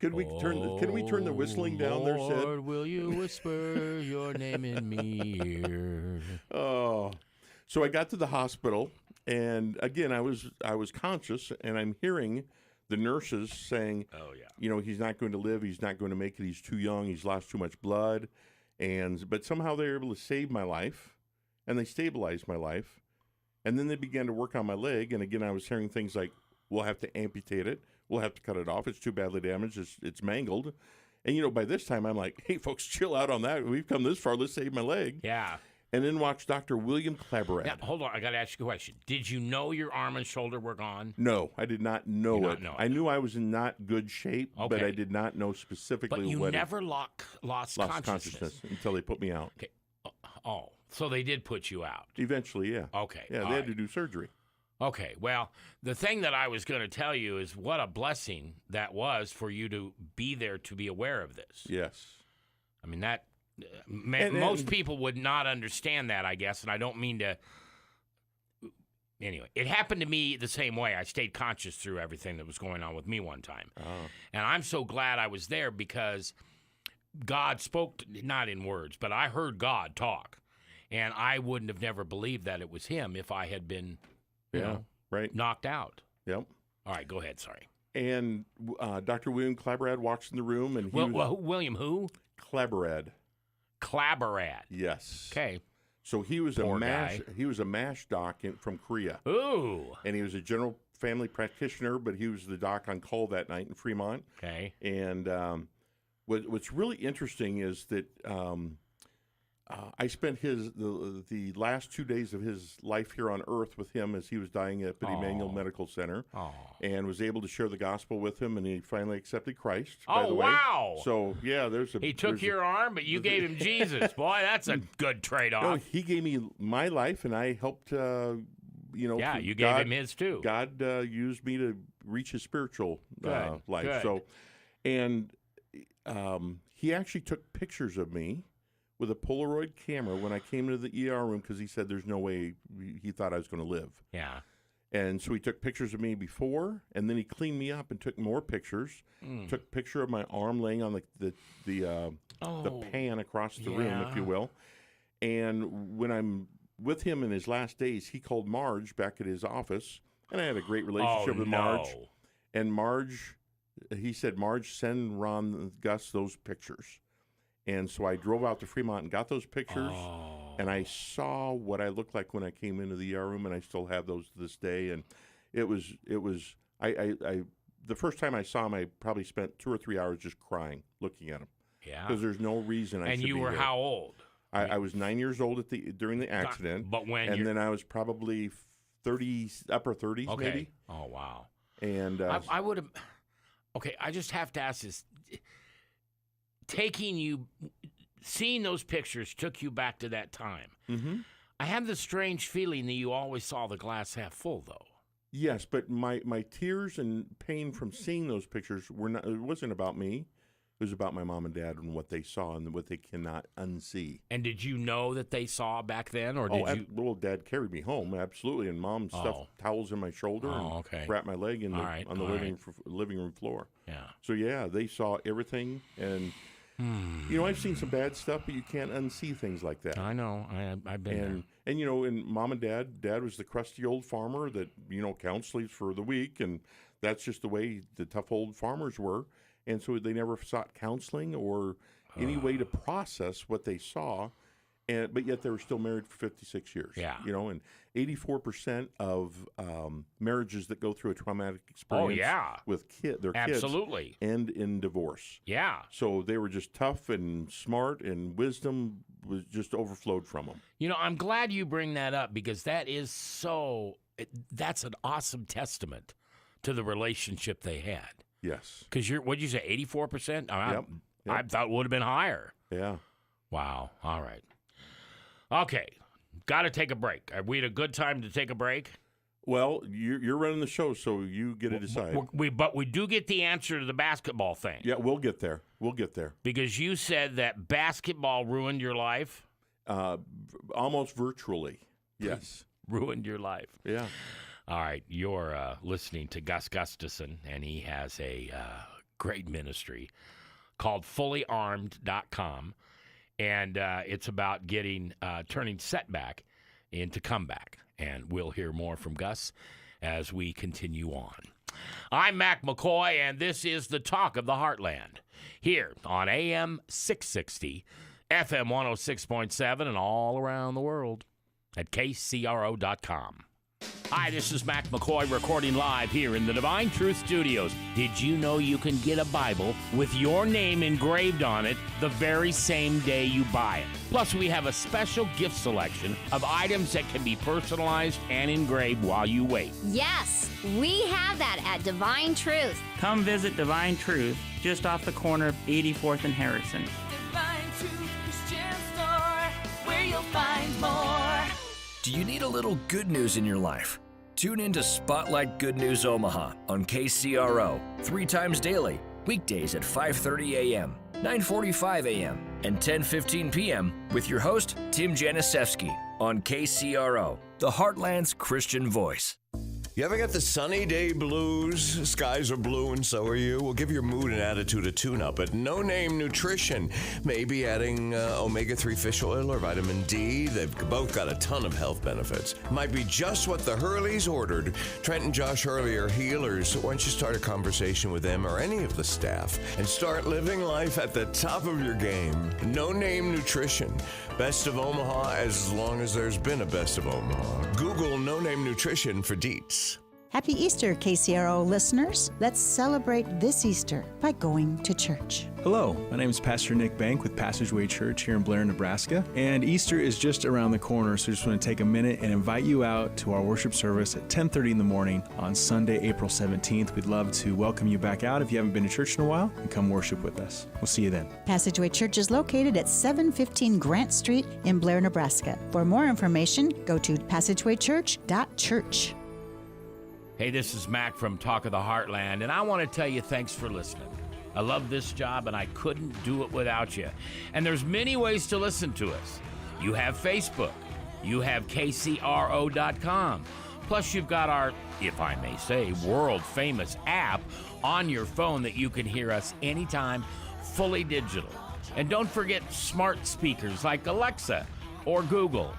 Can we turn the whistling down there, Sid? Lord, will you whisper your name in me ear? Oh. So I got to the hospital, and again, I was conscious, and I'm hearing the nurses saying, "Oh yeah, you know, he's not going to live. He's not going to make it. He's too young. He's lost too much blood." But somehow they were able to save my life, and they stabilized my life, and then they began to work on my leg. And again, I was hearing things like, "We'll have to amputate it. We'll have to cut it off. It's too badly damaged. It's mangled." And you know, by this time, I'm like, "Hey, folks, chill out on that. We've come this far. Let's save my leg." Yeah. And then watch Dr. William Claberad. Now, hold on. I got to ask you a question. Did you know your arm and shoulder were gone? No, I did not know it. I knew I was in not good shape, but I did not know specifically But you what never lost consciousness until they put me out. Okay. Oh, so they did put you out. Eventually, yeah. Okay. Yeah, they had to do surgery. Okay. Well, the thing that I was going to tell you is what a blessing that was for you to be there to be aware of this. Yes. I mean, that... most people would not understand that, I guess, and I don't mean to. Anyway, it happened to me the same way. I stayed conscious through everything that was going on with me one time. Oh. And I'm so glad I was there because God spoke, not in words, but I heard God talk. And I wouldn't have never believed that it was him if I had been, knocked out. Yep. All right, go ahead. Sorry. And Dr. William Claberad walks in the room, and William who? Claberad. Claberad. Yes. Okay. So he was a MASH doc from Korea. Ooh. And he was a general family practitioner, but he was the doc on call that night in Fremont. Okay. And what's really interesting is that I spent the last 2 days of his life here on Earth with him as he was dying at Emanuel Medical Center, and was able to share the gospel with him, and he finally accepted Christ. By the way. Wow! So yeah, he took your arm, but you gave him Jesus. Boy, that's a good trade-off. No, he gave me my life, and I helped. Yeah, you gave him his too. God used me to reach his spiritual life. Good. So, and he actually took pictures of me with a Polaroid camera when I came into the ER room because he said there's no way he thought I was going to live. Yeah. And so he took pictures of me before, and then he cleaned me up and took more pictures. Took a picture of my arm laying on the pan across the room, if you will. And when I'm with him in his last days, he called Marge back at his office, and I had a great relationship with Marge. And Marge, he said, "Marge, send Ron Gus those pictures." And so I drove out to Fremont and got those pictures, and I saw what I looked like when I came into the ER room, and I still have those to this day. And it was the first time I saw him, I probably spent 2 or 3 hours just crying, looking at him. Yeah. Because there's no reason I should be And you were here. how old? I was 9 years old during the accident. But when then I was probably upper 30s, maybe. Oh, wow. And I would have. Okay, I just have to ask this. Seeing those pictures took you back to that time. Mm-hmm. I have the strange feeling that you always saw the glass half full, though. Yes, but my tears and pain from seeing those pictures it wasn't about me. It was about my mom and dad and what they saw and what they cannot unsee. And did you know that they saw back then, or did you? Well, Dad carried me home, absolutely, and Mom stuffed towels in my shoulder and wrapped my leg on the living room floor. Yeah. So yeah, they saw everything, and you know, I've seen some bad stuff, but you can't unsee things like that. I know. I've been there. And you know, and Mom and Dad was the crusty old farmer that counts sleeps for the week, and that's just the way the tough old farmers were. And so they never sought counseling or any way to process what they saw, but yet they were still married for 56 years. Yeah. And 84% of marriages that go through a traumatic experience with their kids end in divorce. Yeah. So they were just tough and smart and wisdom was just overflowed from them. You know, I'm glad you bring that up because that's an awesome testament to the relationship they had. Yes. Because what'd you say, 84%? Yep. I thought it would have been higher. Yeah. Wow. All right. Okay. Got to take a break. Are we at a good time to take a break? Well, you're running the show, so you get to decide. But we do get the answer to the basketball thing. Yeah, we'll get there. Because you said that basketball ruined your life? Almost virtually, yes. Ruined your life. Yeah. All right, you're listening to Gus Gustafson, and he has a great ministry called fullyarmed.com, and it's about turning setback into comeback. And we'll hear more from Gus as we continue on. I'm Mac McCoy, and this is the Talk of the Heartland here on AM 660, FM 106.7, and all around the world at KCRO.com. Hi, this is Mac McCoy recording live here in the Divine Truth Studios. Did you know you can get a Bible with your name engraved on it the very same day you buy it? Plus, we have a special gift selection of items that can be personalized and engraved while you wait. Yes, we have that at Divine Truth. Come visit Divine Truth just off the corner of 84th and Harrison. Divine Truth Christian Store, where you'll find more. Do you need a little good news in your life? Tune in to Spotlight Good News Omaha on KCRO 3 times daily, weekdays at 5:30 a.m., 9:45 a.m., and 10:15 p.m. with your host, Tim Janisewski on KCRO, the Heartland's Christian voice. You ever get the sunny day blues? Skies are blue and so are you. We'll give your mood and attitude a tune-up at No Name Nutrition. Maybe adding omega-3 fish oil or vitamin D. They've both got a ton of health benefits. Might be just what the Hurleys ordered. Trent and Josh Hurley are healers. Why don't you start a conversation with them or any of the staff and start living life at the top of your game. No Name Nutrition. Best of Omaha as long as there's been a Best of Omaha. Google No Name Nutrition for deets. Happy Easter, KCRO listeners. Let's celebrate this Easter by going to church. Hello, my name is Pastor Nick Bank with Passageway Church here in Blair, Nebraska. And Easter is just around the corner, so I just want to take a minute and invite you out to our worship service at 10:30 in the morning on Sunday, April 17th. We'd love to welcome you back out if you haven't been to church in a while, and come worship with us. We'll see you then. Passageway Church is located at 715 Grant Street in Blair, Nebraska. For more information, go to passagewaychurch.church. Hey, this is Mac from Talk of the Heartland, and I want to tell you thanks for listening. I love this job, and I couldn't do it without you. And there's many ways to listen to us. You have Facebook. You have KCRO.com. Plus, you've got our, if I may say, world-famous app on your phone that you can hear us anytime, fully digital. And don't forget smart speakers like Alexa or Google.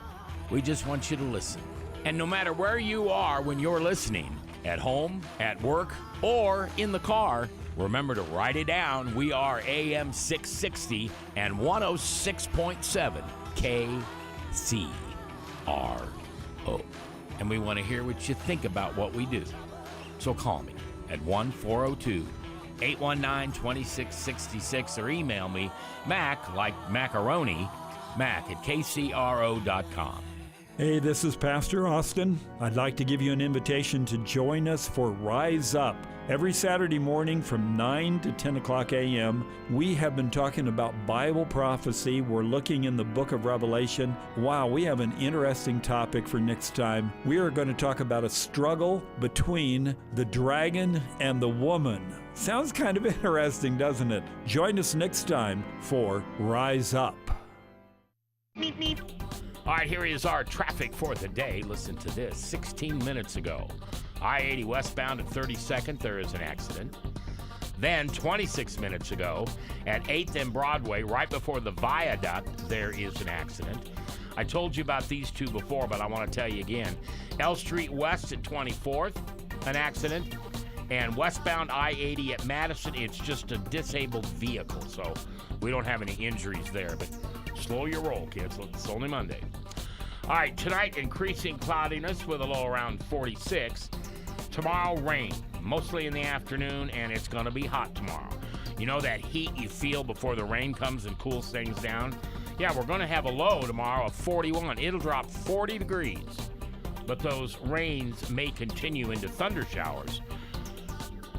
We just want you to listen. And no matter where you are when you're listening, at home, at work, or in the car, remember to write it down. We are AM 660 and 106.7 KCRO. And we want to hear what you think about what we do. So call me at 1-402-819-2666 or email me, Mac, like macaroni, Mac at KCRO.com. Hey, this is Pastor Austin. I'd like to give you an invitation to join us for Rise Up. Every Saturday morning from 9 to 10 o'clock a.m., we have been talking about Bible prophecy. We're looking in the book of Revelation. Wow, we have an interesting topic for next time. We are going to talk about a struggle between the dragon and the woman. Sounds kind of interesting, doesn't it? Join us next time for Rise Up. Meep, meep. All right, here is our traffic for the day. Listen to this. 16 minutes ago, I-80 westbound at 32nd, there is an accident. Then 26 minutes ago, at 8th and Broadway, right before the viaduct, there is an accident. I told you about these two before, but I want to tell you again. L Street West at 24th, an accident. And westbound I-80 at Madison, it's just a disabled vehicle, so we don't have any injuries there, but slow your roll, kids. It's only Monday. All right, tonight, increasing cloudiness with a low around 46. Tomorrow, rain, mostly in the afternoon, and it's going to be hot tomorrow. You know that heat you feel before the rain comes and cools things down? Yeah, we're going to have a low tomorrow of 41. It'll drop 40 degrees. But those rains may continue into thunder showers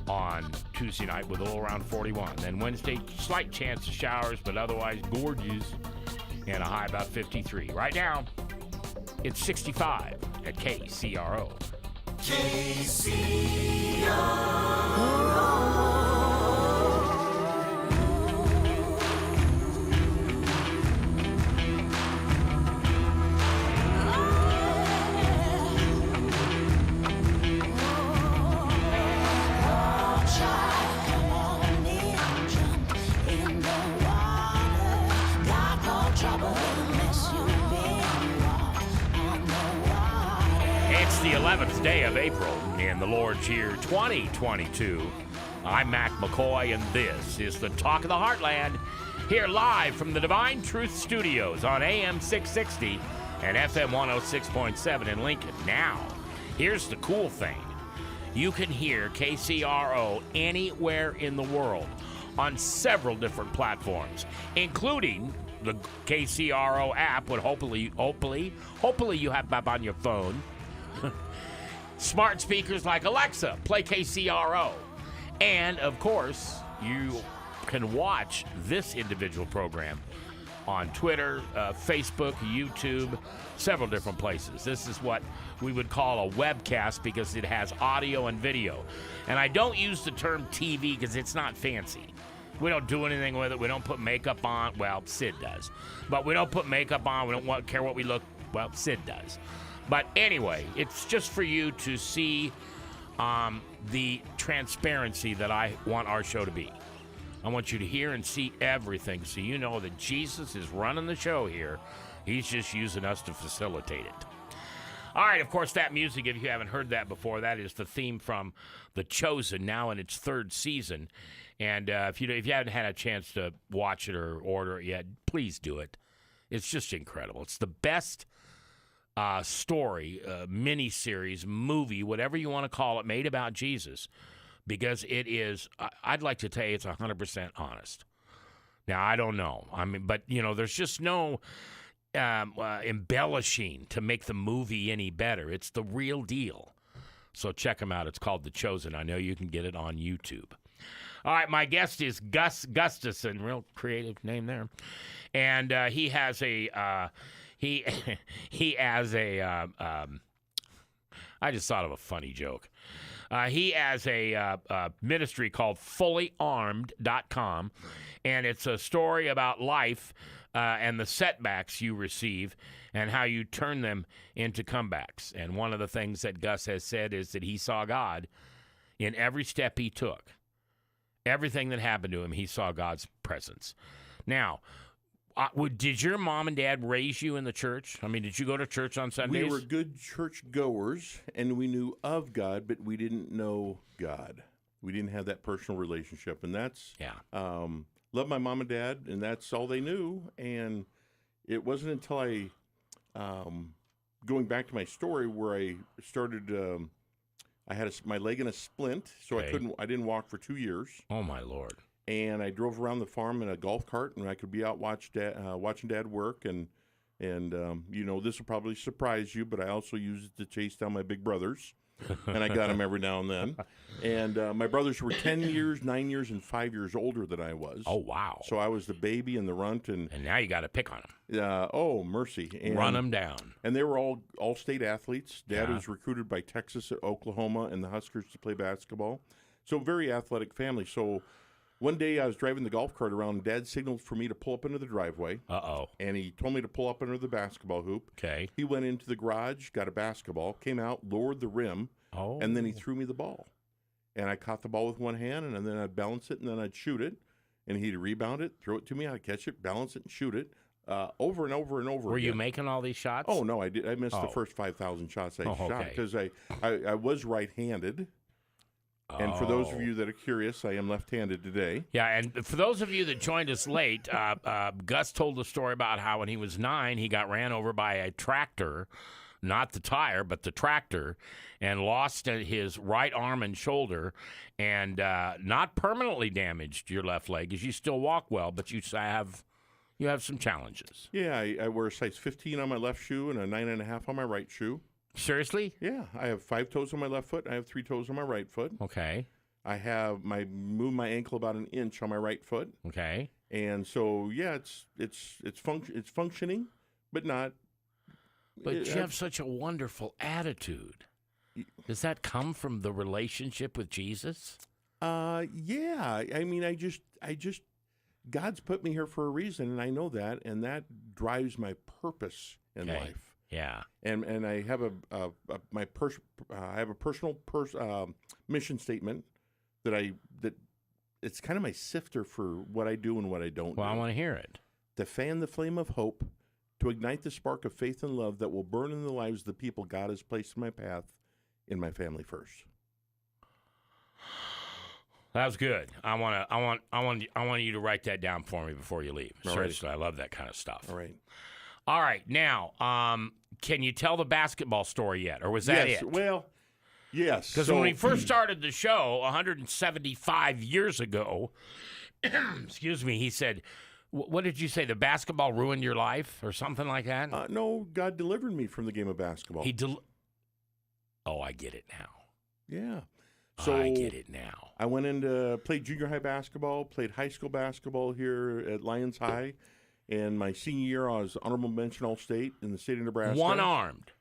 on Tuesday night with a low around 41. Then Wednesday, slight chance of showers, but otherwise gorgeous, and a high about 53. Right now, it's 65 at KCRO. It's the 11th day of April in the Lord's year 2022. I'm Mac McCoy, and this is the Talk of the Heartland, here live from the Divine Truth Studios on AM 660 and FM 106.7 in Lincoln. Now, here's the cool thing. You can hear KCRO anywhere in the world on several different platforms, including the KCRO app, would hopefully you have up on your phone. Smart speakers like Alexa, play KCRO. And, of course, you can watch this individual program on Twitter, Facebook, YouTube, several different places. This is what we would call a webcast because it has audio and video. And I don't use the term TV because it's not fancy. We don't do anything with it. We don't put makeup on. Well, Sid does. But we don't put makeup on. We don't care what we look. Well, Sid does. But anyway, it's just for you to see the transparency that I want our show to be. I want you to hear and see everything so you know that Jesus is running the show here. He's just using us to facilitate it. All right, of course, that music, if you haven't heard that before, that is the theme from The Chosen, now in its third season. And if you haven't had a chance to watch it or order it yet, please do it. It's just incredible. It's the best story, mini-series, movie, whatever you want to call it, made about Jesus, because it is, I'd like to tell you, it's 100% honest. Now, I don't know. I mean, but, there's just no embellishing to make the movie any better. It's the real deal. So check them out. It's called The Chosen. I know you can get it on YouTube. All right, my guest is Gus Gustafson, real creative name there. And he has a... He has a, I just thought of a funny joke. He has a ministry called fullyarmed.com, and it's a story about life and the setbacks you receive and how you turn them into comebacks. And one of the things that Gus has said is that he saw God in every step he took. Everything that happened to him, he saw God's presence. Now, did your mom and dad raise you in the church? I mean, did you go to church on Sundays? We were good church goers, and we knew of God, but we didn't know God. We didn't have that personal relationship, and that's love my mom and dad, and that's all they knew. And it wasn't until I, going back to my story, where I started. I had my leg in a splint, so I didn't walk for 2 years. Oh my Lord. And I drove around the farm in a golf cart, and I could be out watching Dad work. And this will probably surprise you, but I also used it to chase down my big brothers, and I got them every now and then. And my brothers were 10 years, 9 years, and 5 years older than I was. Oh, wow. So I was the baby and the runt. And now you got to pick on them. Oh, mercy. And, run them down. And they were all state athletes. Dad was recruited by Texas, Oklahoma, and the Huskers to play basketball. So very athletic family. So one day I was driving the golf cart around, and Dad signaled for me to pull up into the driveway. Uh-oh. And he told me to pull up under the basketball hoop. Okay. He went into the garage, got a basketball, came out, lowered the rim, and then he threw me the ball. And I caught the ball with one hand, and then I'd balance it, and then I'd shoot it. And he'd rebound it, throw it to me, I'd catch it, balance it, and shoot it. Over and over and over Were again. You making all these shots? Oh, no, I did. I missed the first 5,000 shots I shot because I was right-handed. And for those of you that are curious, I am left-handed today. Yeah, and for those of you that joined us late, Gus told the story about how when he was 9, he got ran over by a tractor, not the tire, but the tractor, and lost his right arm and shoulder, and not permanently damaged your left leg, as you still walk well, but you have You have some challenges. Yeah, I wear a size 15 on my left shoe and a 9.5 on my right shoe. Seriously? Yeah, I have 5 toes on my left foot. And I have 3 toes on my right foot. Okay. I have move my ankle about an inch on my right foot. Okay. And so yeah, it's functioning, but not. But you have such a wonderful attitude. Does that come from the relationship with Jesus? Yeah. I mean, I just God's put me here for a reason, and I know that, and that drives my purpose in life. Yeah. And I have I have a personal mission statement that it's kind of my sifter for what I do and what I don't do. Well, I want to hear it. To fan the flame of hope, to ignite the spark of faith and love that will burn in the lives of the people God has placed in my path, in my family first. That was good. I want you to write that down for me before you leave. All Seriously, I love that kind of stuff. All right. All right. Now, can you tell the basketball story yet, or was that Yes. it? Well, yes. Because when we first started the show 175 years ago, excuse me, he said, what did you say? The basketball ruined your life or something like that? No, God delivered me from the game of basketball. Oh, I get it now. Yeah. So I get it now. I went into played junior high basketball, played high school basketball here at Lions High, and my senior year I was honorable mention All-State in the state of Nebraska. One-armed.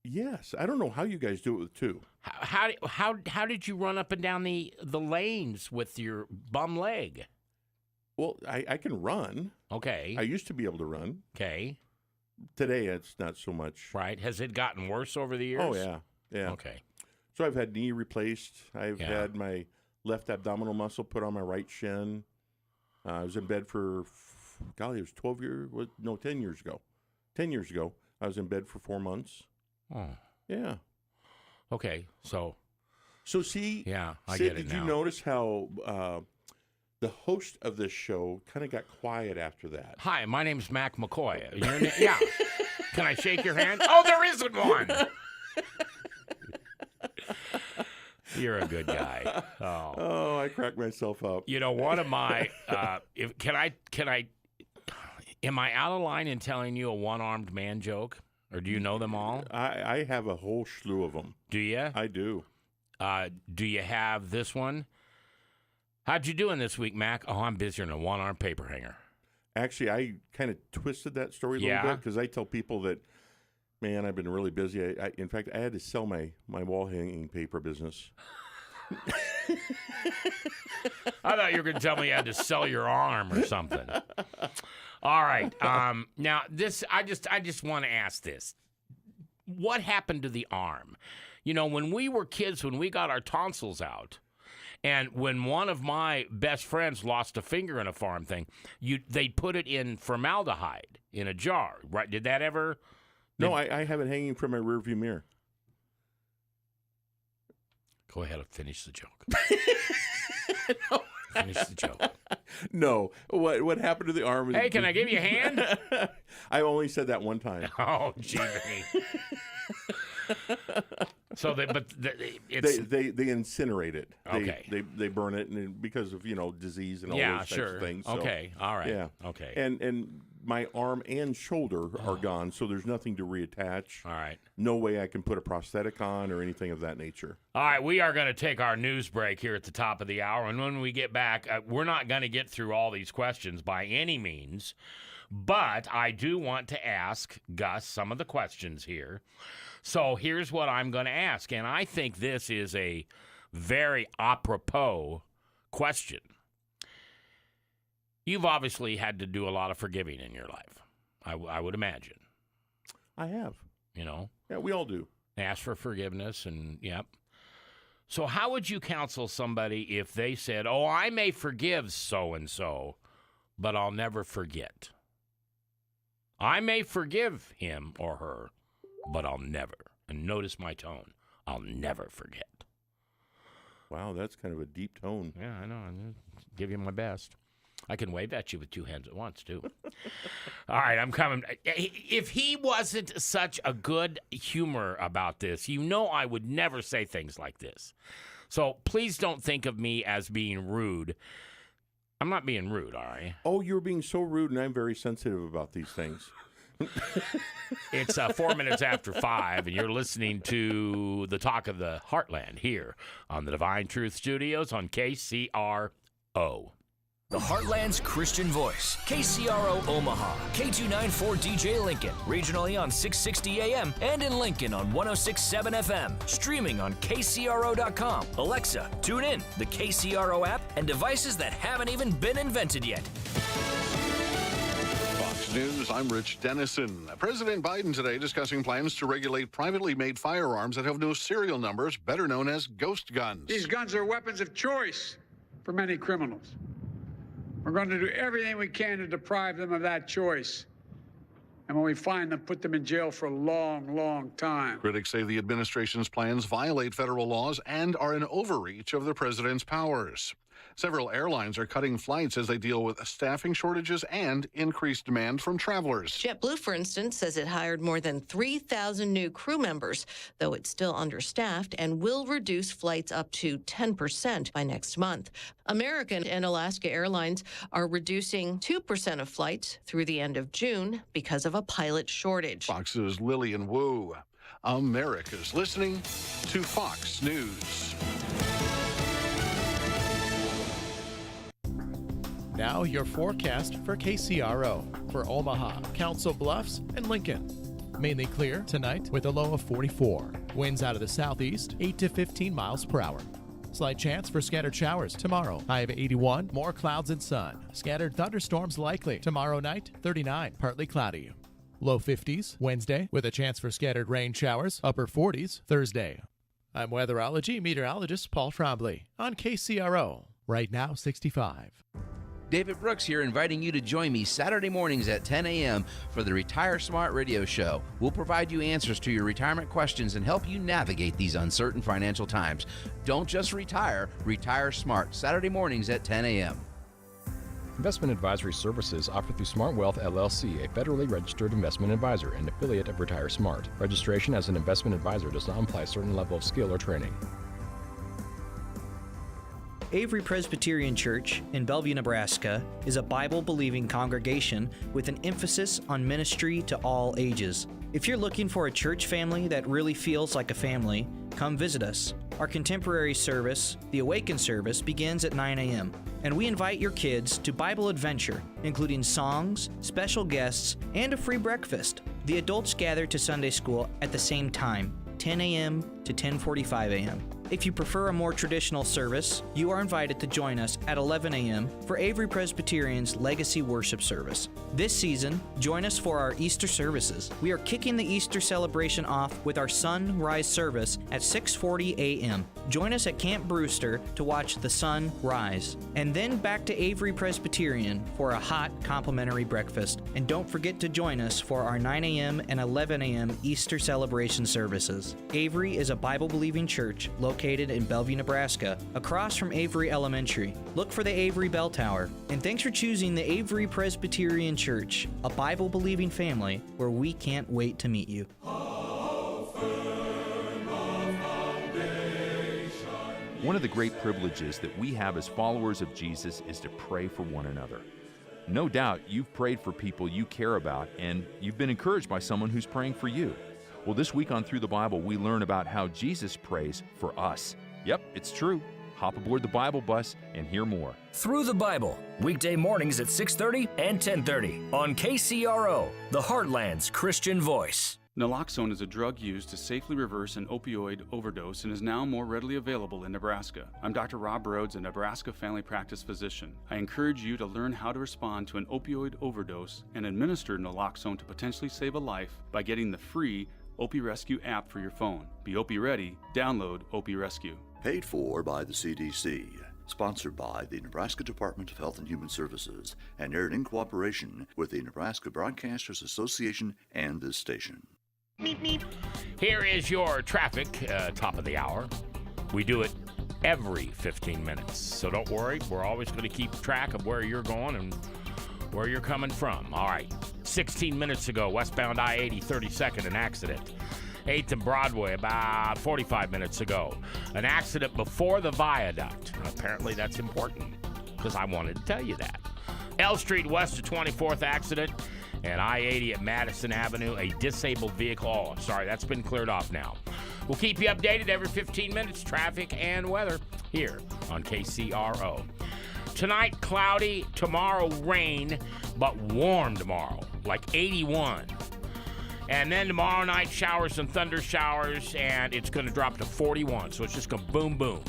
Yes, I don't know how you guys do it with 2. How did you run up and down the lanes with your bum leg? Well, I can run. Okay. I used to be able to run. Okay. Today it's not so much. Right. Has it gotten worse over the years? Oh yeah, yeah. Okay. So I've had knee replaced. I've had my left abdominal muscle put on my right shin. I was in bed for, golly, it was 10 years ago. 10 years ago, I was in bed for 4 months. Oh. Yeah. Okay. So see. Yeah, I Sid, get it did now. you notice how the host of this show kind of got quiet after that? Hi, my name's Mac McCoy. Yeah. Can I shake your hand? Oh, there isn't one. You're a good guy. Oh, I cracked myself up. You know, one of my am I out of line in telling you a one-armed man joke? Or do you know them all? I have a whole slew of them. Do you? I do. Do you have this one? How'd you doing this week, Mac? Oh, I'm busier than a one-armed paper hanger. Actually, I kind of twisted that story a little bit because I tell people that, man, I've been really busy. In fact, I had to sell my wall-hanging paper business. I thought you were going to tell me you had to sell your arm or something. All right. Now, this I just want to ask this. What happened to the arm? You know, when we were kids, when we got our tonsils out, and when one of my best friends lost a finger in a farm thing, they put it in formaldehyde in a jar, right? Did that ever? No, I have it hanging from my rearview mirror. Go ahead and finish the joke. No. Finish the joke. No. What happened to the arm? Hey, can I give you a hand? I only said that one time. Oh, gee. So they incinerate it. Okay. They burn it and because of disease and all those types of things. So, okay. All right. Yeah. Okay. And my arm and shoulder are gone, so there's nothing to reattach. All right. No way I can put a prosthetic on or anything of that nature. All right, we are going to take our news break here at the top of the hour, and when we get back, we're not going to get through all these questions by any means, but I do want to ask Gus some of the questions here. So here's what I'm going to ask, and I think this is a very apropos question. You've obviously had to do a lot of forgiving in your life, I would imagine. I have. Yeah, we all do. Ask for forgiveness yep. So how would you counsel somebody if they said, oh, I may forgive so-and-so, but I'll never forget? I may forgive him or her, but I'll never. And notice my tone. I'll never forget. Wow, that's kind of a deep tone. Yeah, I know. I'll give you my best. I can wave at you with 2 hands at once, too. All right, I'm coming. If he wasn't such a good humor about this, I would never say things like this. So please don't think of me as being rude. I'm not being rude, are you? Oh, you're being so rude, and I'm very sensitive about these things. It's 4 minutes after 5, and you're listening to the Talk of the Heartland here on the Divine Truth Studios on KCRO. The Heartland's Christian Voice, KCRO Omaha, K294DJ Lincoln, regionally on 660 AM and in Lincoln on 106.7 FM, streaming on KCRO.com. Alexa, tune in, the KCRO app, and devices that haven't even been invented yet. Fox News, I'm Rich Dennison. President Biden today discussing plans to regulate privately made firearms that have no serial numbers, better known as ghost guns. These guns are weapons of choice for many criminals. We're going to do everything we can to deprive them of that choice. And when we find them, put them in jail for a long, long time. Critics say the administration's plans violate federal laws and are an overreach of the president's powers. Several airlines are cutting flights as they deal with staffing shortages and increased demand from travelers. JetBlue, for instance, says it hired more than 3,000 new crew members, though it's still understaffed and will reduce flights up to 10% by next month. American and Alaska Airlines are reducing 2% of flights through the end of June because of a pilot shortage. Fox's Lillian Wu. America's listening to Fox News. Now your forecast for KCRO for Omaha, Council Bluffs, and Lincoln. Mainly clear tonight with a low of 44. Winds out of the southeast, 8 to 15 miles per hour. Slight chance for scattered showers tomorrow. High of 81, more clouds and sun. Scattered thunderstorms likely. Tomorrow night, 39, partly cloudy. Low 50s Wednesday with a chance for scattered rain showers. Upper 40s Thursday. I'm weatherology meteorologist Paul Trombley on KCRO. Right now, 65. David Brooks here, inviting you to join me Saturday mornings at 10 a.m. for the Retire Smart radio show. We'll provide you answers to your retirement questions and help you navigate these uncertain financial times. Don't just retire, retire smart. Saturday mornings at 10 a.m. Investment advisory services offered through Smart Wealth LLC, a federally registered investment advisor and affiliate of Retire Smart. Registration as an investment advisor does not imply a certain level of skill or training. Avery Presbyterian Church in Bellevue, Nebraska is a Bible-believing congregation with an emphasis on ministry to all ages. If you're looking for a church family that really feels like a family, come visit us. Our contemporary service, the Awaken service, begins at 9 a.m., and we invite your kids to Bible adventure, including songs, special guests, and a free breakfast. The adults gather to Sunday school at the same time, 10 a.m. to 10:45 a.m. If you prefer a more traditional service, you are invited to join us at 11 a.m. for Avery Presbyterian's Legacy Worship Service. This season, join us for our Easter services. We are kicking the Easter celebration off with our sunrise service at 6:40 a.m. Join us at Camp Brewster to watch the sun rise. And then back to Avery Presbyterian for a hot complimentary breakfast. And don't forget to join us for our 9 a.m. and 11 a.m. Easter celebration services. Avery is a Bible-believing church located in Bellevue, Nebraska, across from Avery Elementary. Look for the Avery Bell Tower. And thanks for choosing the Avery Presbyterian Church, a Bible-believing family where we can't wait to meet you. One of the great privileges that we have as followers of Jesus is to pray for one another. No doubt you've prayed for people you care about, and you've been encouraged by someone who's praying for you. Well, this week on Through the Bible, we learn about how Jesus prays for us. Yep, it's true. Hop aboard the Bible bus and hear more. Through the Bible, weekday mornings at 6:30 and 10:30 on KCRO, the Heartland's Christian Voice. Naloxone is a drug used to safely reverse an opioid overdose and is now more readily available in Nebraska. I'm Dr. Rob Rhodes, a Nebraska family practice physician. I encourage you to learn how to respond to an opioid overdose and administer naloxone to potentially save a life by getting the free Opie Rescue app for your phone. Be Opie ready, download Opie Rescue. Paid for by the CDC. Sponsored by the Nebraska Department of Health and Human Services and aired in cooperation with the Nebraska Broadcasters Association and this station. Meep, meep. Here is your traffic, top of the hour. We do it every 15 minutes, so don't worry. We're always going to keep track of where you're going and where you're coming from. All right, 16 minutes ago, westbound I-80, 32nd, an accident. 8th and Broadway, about 45 minutes ago. An accident before the viaduct. Apparently that's important. because I wanted to tell you that. L Street west of 24th accident and I-80 at Madison Avenue, a disabled vehicle. Oh, sorry, that's been cleared off now. We'll keep you updated every 15 minutes, traffic and weather here on KCRO. Tonight, cloudy. Tomorrow, rain, but warm tomorrow, like 81. And then tomorrow night, showers and thunder showers, and it's going to drop to 41. So it's just going to boom, boom.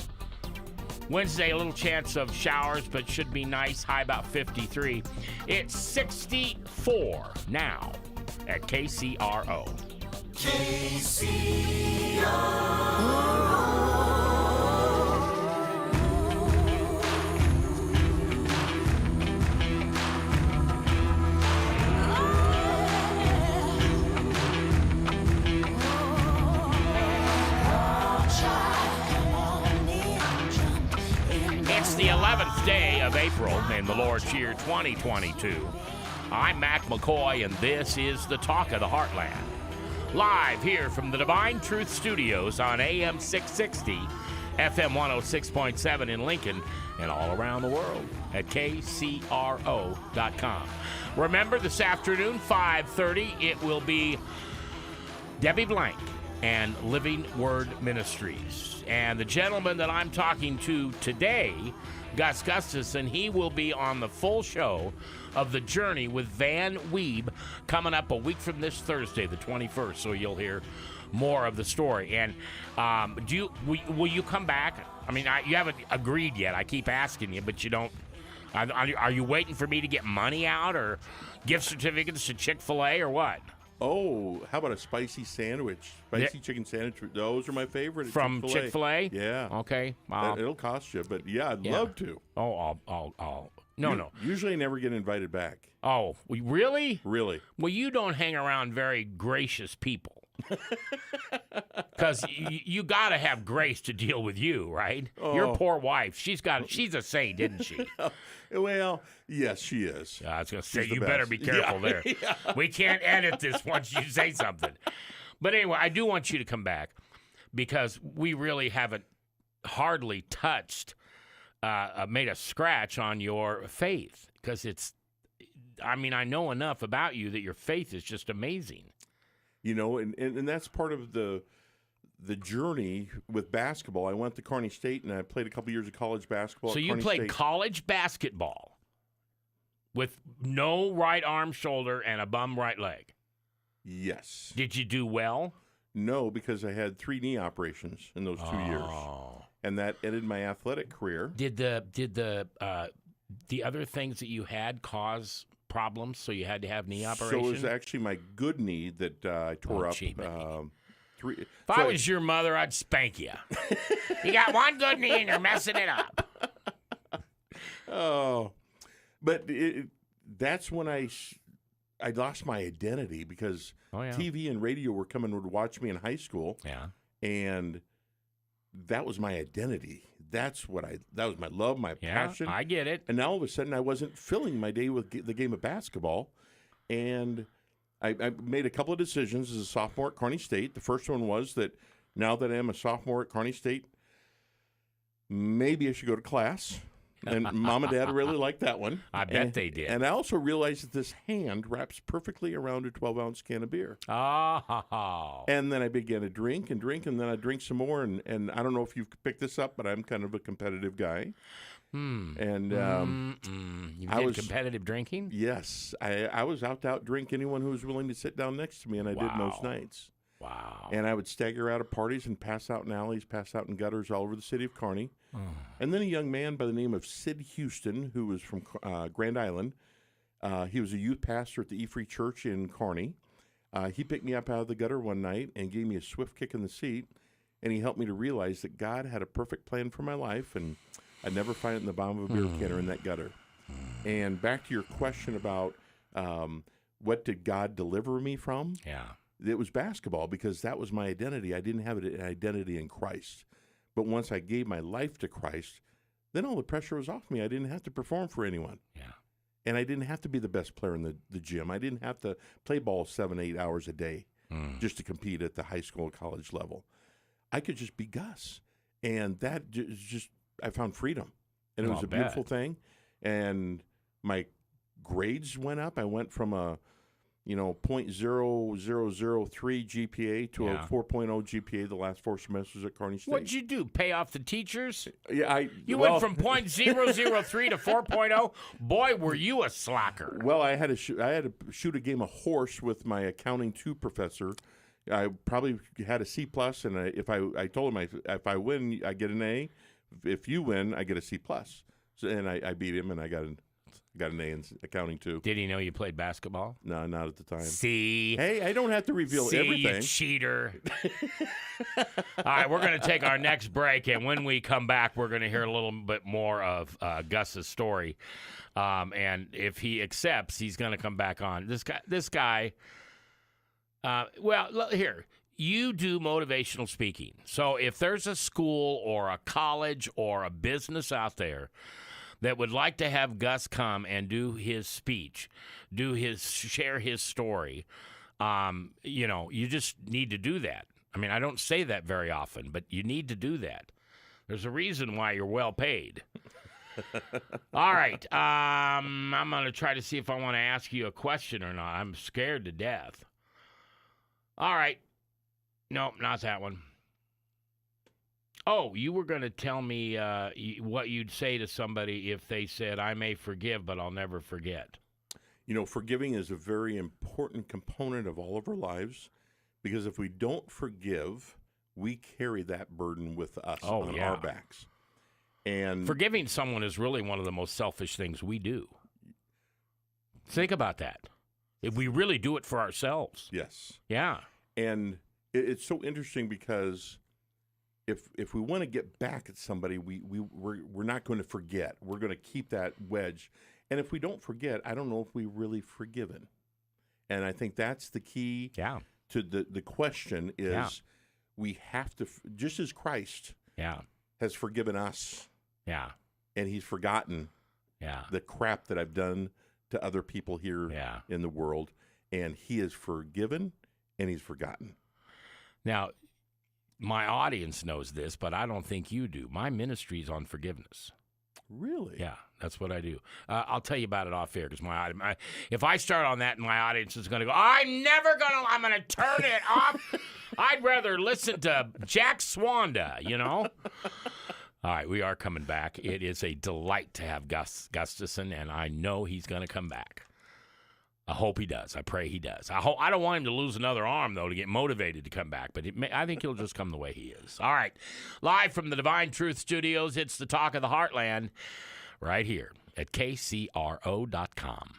Wednesday, a little chance of showers, but should be nice. High about 53. It's 64 now at KCRO. It's the 11th day of April in the Lord's year 2022. I'm Mac McCoy, and this is the Talk of the Heartland. Live here from the Divine Truth Studios on AM 660, FM 106.7 in Lincoln, and all around the world at KCRO.com. Remember, this afternoon, 5:30, it will be Debbie Blank and Living Word Ministries. And the gentleman that I'm talking to today, Gus Gustafson, he will be on the full show of The Journey with Van Weeb coming up a week from this Thursday, the 21st. So you'll hear more of the story. And will you come back? I mean, you haven't agreed yet. I keep asking you, but you don't. Are you waiting for me to get money out or gift certificates to Chick-fil-A or what? Oh, how about a spicy sandwich? Spicy chicken sandwich. Those are my favorite. From Chick-fil-A? Yeah. Okay. It'll cost you, but yeah, I'd love to. Oh, I'll. No. Usually I never get invited back. Oh, really? Really? Well, you don't hang around very gracious people. Because you got to have grace to deal with you, right? Oh. Your poor wife, she's a saint, isn't she? Well, yes, she is. I was going to say, She's the you better best. be careful there. Yeah. We can't edit this once you say something. But anyway, I do want you to come back because we really haven't hardly touched, made a scratch on your faith. Because I know enough about you that your faith is just amazing. You know, and that's part of the journey with basketball. I went to Kearney State, and I played a couple years of college basketball. So at you Kearney played State. college basketball with no right arm, shoulder, and a bum right leg? Yes. Did you do well? No, because I had 3 knee operations in those 2 years, and that ended my athletic career. Did the other things that you had cause problems, so you had to have knee operations? So it was actually my good knee that I tore up. If If I was your mother, I'd spank you. You got one good knee and you're messing it up. Oh, but that's when I lost my identity because TV and radio were coming to watch me in high school. Yeah, and that was my identity. That was my love, my passion. I get it. And now all of a sudden, I wasn't filling my day with the game of basketball, and I made a couple of decisions as a sophomore at Kearney State. The first one was that now that I'm a sophomore at Kearney State, maybe I should go to class. And Mom and Dad really liked that one. I bet they did. And I also realized that this hand wraps perfectly around a 12-ounce can of beer. Oh. And then I began to drink, and then I drink some more. And I don't know if you've picked this up, but I'm kind of a competitive guy. And you did competitive drinking? Yes. I was out to drink anyone who was willing to sit down next to me, and I did most nights. Wow. And I would stagger out of parties and pass out in alleys, pass out in gutters all over the city of Kearney. And then a young man by the name of Sid Houston, who was from Grand Island, he was a youth pastor at the E-Free Church in Kearney. He picked me up out of the gutter one night and gave me a swift kick in the seat, and he helped me to realize that God had a perfect plan for my life, and I'd never find it in the bottom of a beer can or in that gutter. And back to your question about what did God deliver me from? Yeah. It was basketball because that was my identity. I didn't have an identity in Christ. But once I gave my life to Christ, then all the pressure was off me. I didn't have to perform for anyone. Yeah. And I didn't have to be the best player in the gym. I didn't have to play ball 7-8 hours a day just to compete at the high school and college level. I could just be Gus. And that just, I found freedom. And it was a beautiful thing. and my grades went up. I went from a 0.0003 GPA to a 4.0 GPA the last 4 semesters at Kearney State. What'd you do? Pay off the teachers? Yeah, You went from 0.003 to 4.0. Boy, were you a slacker. Well, I had to shoot a game of horse with my accounting 2 professor. I probably had a C+, and if I told him if I win, I get an A. If you win, I get a C+. So, and I beat him, and I got an A in accounting 2. Did he know you played basketball? No, not at the time. See? Hey, I don't have to reveal everything. You cheater. All right, we're going to take our next break, and when we come back, we're going to hear a little bit more of Gus's story. And if he accepts, he's going to come back on. This guy, here, you do motivational speaking. So if there's a school or a college or a business out there that would like to have Gus come and do his speech, share his story, you just need to do that. I mean, I don't say that very often, but you need to do that. There's a reason why you're well paid. All right. I'm going to try to see if I want to ask you a question or not. I'm scared to death. All right. Nope, not that one. Oh, you were going to tell me what you'd say to somebody if they said, I may forgive, but I'll never forget. Forgiving is a very important component of all of our lives, because if we don't forgive, we carry that burden with us on our backs. And forgiving someone is really one of the most selfish things we do. Think about that. If we really do it for ourselves. Yes. Yeah. And it's so interesting because if we want to get back at somebody, we're not going to forget. We're going to keep that wedge. And if we don't forget, I don't know if we really forgiven. And I think that's the key to the question is we have to, just as Christ has forgiven us. Yeah. And he's forgotten the crap that I've done to other people here in the world. And he is forgiven and he's forgotten. Now, my audience knows this, but I don't think you do. My ministry is on forgiveness. Really? Yeah, that's what I do. I'll tell you about it off air because if I start on that, my audience is going to go, I'm going to turn it off. I'd rather listen to Jack Swanda, All right, we are coming back. It is a delight to have Gus Gustafson, and I know he's going to come back. I hope he does. I pray he does. I don't want him to lose another arm, though, to get motivated to come back. But I think he'll just come the way he is. All right. Live from the Divine Truth Studios, it's the Talk of the Heartland right here at KCRO.com.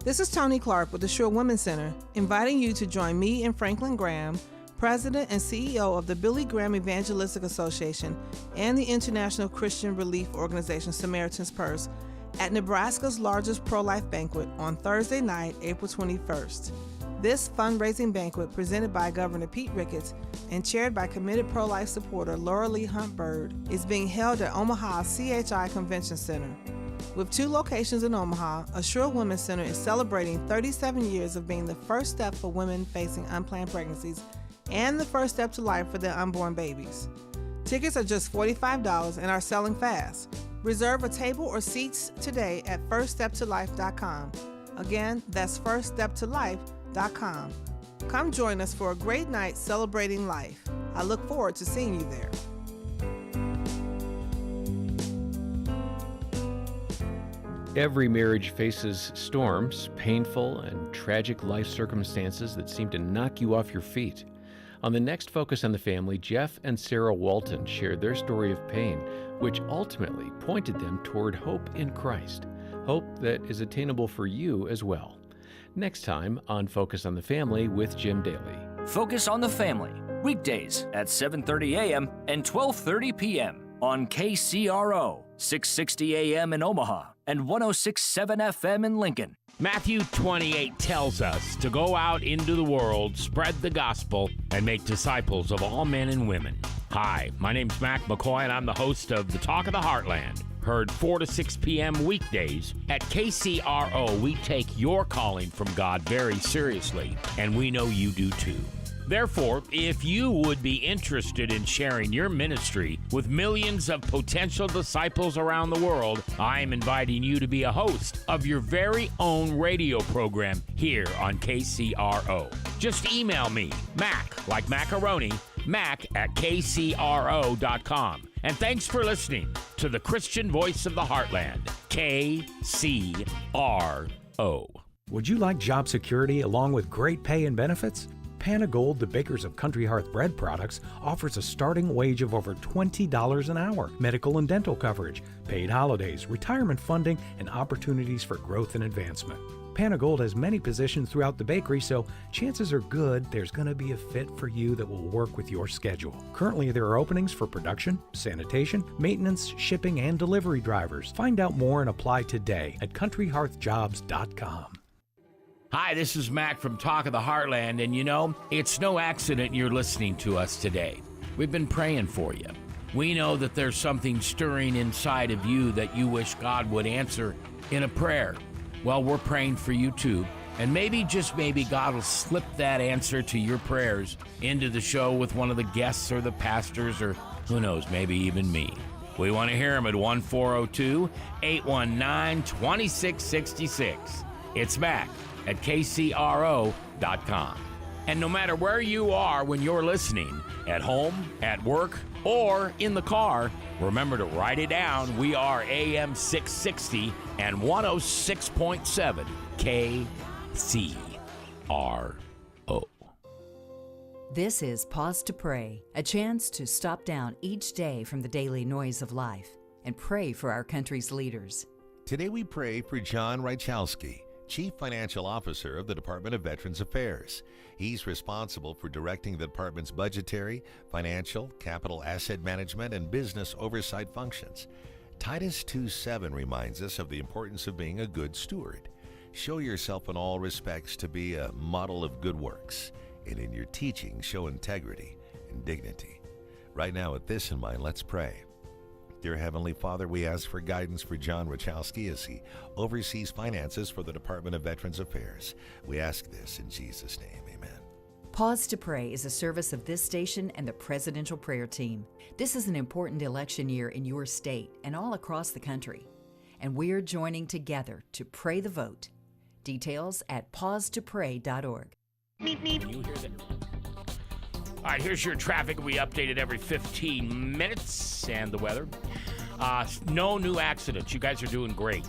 This is Tony Clark with the Sure Women's Center, inviting you to join me and Franklin Graham, President and CEO of the Billy Graham Evangelistic Association and the International Christian Relief Organization Samaritan's Purse, at Nebraska's largest pro-life banquet on Thursday night, April 21st. This fundraising banquet, presented by Governor Pete Ricketts and chaired by committed pro-life supporter Laura Lee Hunt-Bird, is being held at Omaha's CHI Convention Center. With 2 locations in Omaha, Assure Women's Center is celebrating 37 years of being the first step for women facing unplanned pregnancies and the first step to life for their unborn babies. Tickets are just $45 and are selling fast. Reserve a table or seats today at firststeptolife.com. Again, that's firststeptolife.com. Come join us for a great night celebrating life. I look forward to seeing you there. Every marriage faces storms, painful and tragic life circumstances that seem to knock you off your feet. On the next Focus on the Family, Jeff and Sarah Walton shared their story of pain, which ultimately pointed them toward hope in Christ, hope that is attainable for you as well. Next time on Focus on the Family with Jim Daly. Focus on the Family, weekdays at 7:30 a.m. and 12:30 p.m. on KCRO, 660 a.m. in Omaha and 106.7 FM in Lincoln. Matthew 28 tells us to go out into the world, spread the gospel, and make disciples of all men and women. Hi, my name's Mac McCoy, and I'm the host of the Talk of the Heartland. Heard 4 to 6 p.m. weekdays at KCRO. We take your calling from God very seriously, and we know you do too. Therefore, if you would be interested in sharing your ministry with millions of potential disciples around the world, I am inviting you to be a host of your very own radio program here on KCRO. Just email me, Mac, like macaroni, mac@kcro.com. And thanks for listening to the Christian Voice of the Heartland, KCRO. Would you like job security along with great pay and benefits? Panagold, the bakers of Country Hearth bread products, offers a starting wage of over $20 an hour, medical and dental coverage, paid holidays, retirement funding, and opportunities for growth and advancement. Panagold has many positions throughout the bakery, so chances are good there's going to be a fit for you that will work with your schedule. Currently, there are openings for production, sanitation, maintenance, shipping, and delivery drivers. Find out more and apply today at countryhearthjobs.com. Hi, this is Mac from Talk of the Heartland, and you know, it's no accident you're listening to us today. We've been praying for you. We know that there's something stirring inside of you that you wish God would answer in a prayer. Well, we're praying for you too, and maybe, just maybe, God will slip that answer to your prayers into the show with one of the guests or the pastors, or who knows, maybe even me. We want to hear them at 1-402-819-2666. It's Mac at kcro.com. And no matter where you are when you're listening, at home, at work, or in the car, remember to write it down. We are AM 660 and 106.7 KCRO. This is Pause to Pray, a chance to stop down each day from the daily noise of life and pray for our country's leaders. Today we pray for John Rychalski, Chief Financial Officer of the Department of Veterans Affairs. He's responsible for directing the department's budgetary, financial, capital asset management, and business oversight functions. Titus 2:7 reminds us of the importance of being a good steward. Show yourself in all respects to be a model of good works, and in your teaching show integrity and dignity. Right now, with this in mind, let's pray. Dear Heavenly Father, we ask for guidance for John Rychalski as he oversees finances for the Department of Veterans Affairs. We ask this in Jesus' name, amen. Pause to Pray is a service of this station and the Presidential Prayer Team. This is an important election year in your state and all across the country, and we're joining together to pray the vote. Details at pausetopray.org. You hear that? All right, here's your traffic. We update it every 15 minutes, and the weather. No new accidents. You guys are doing great.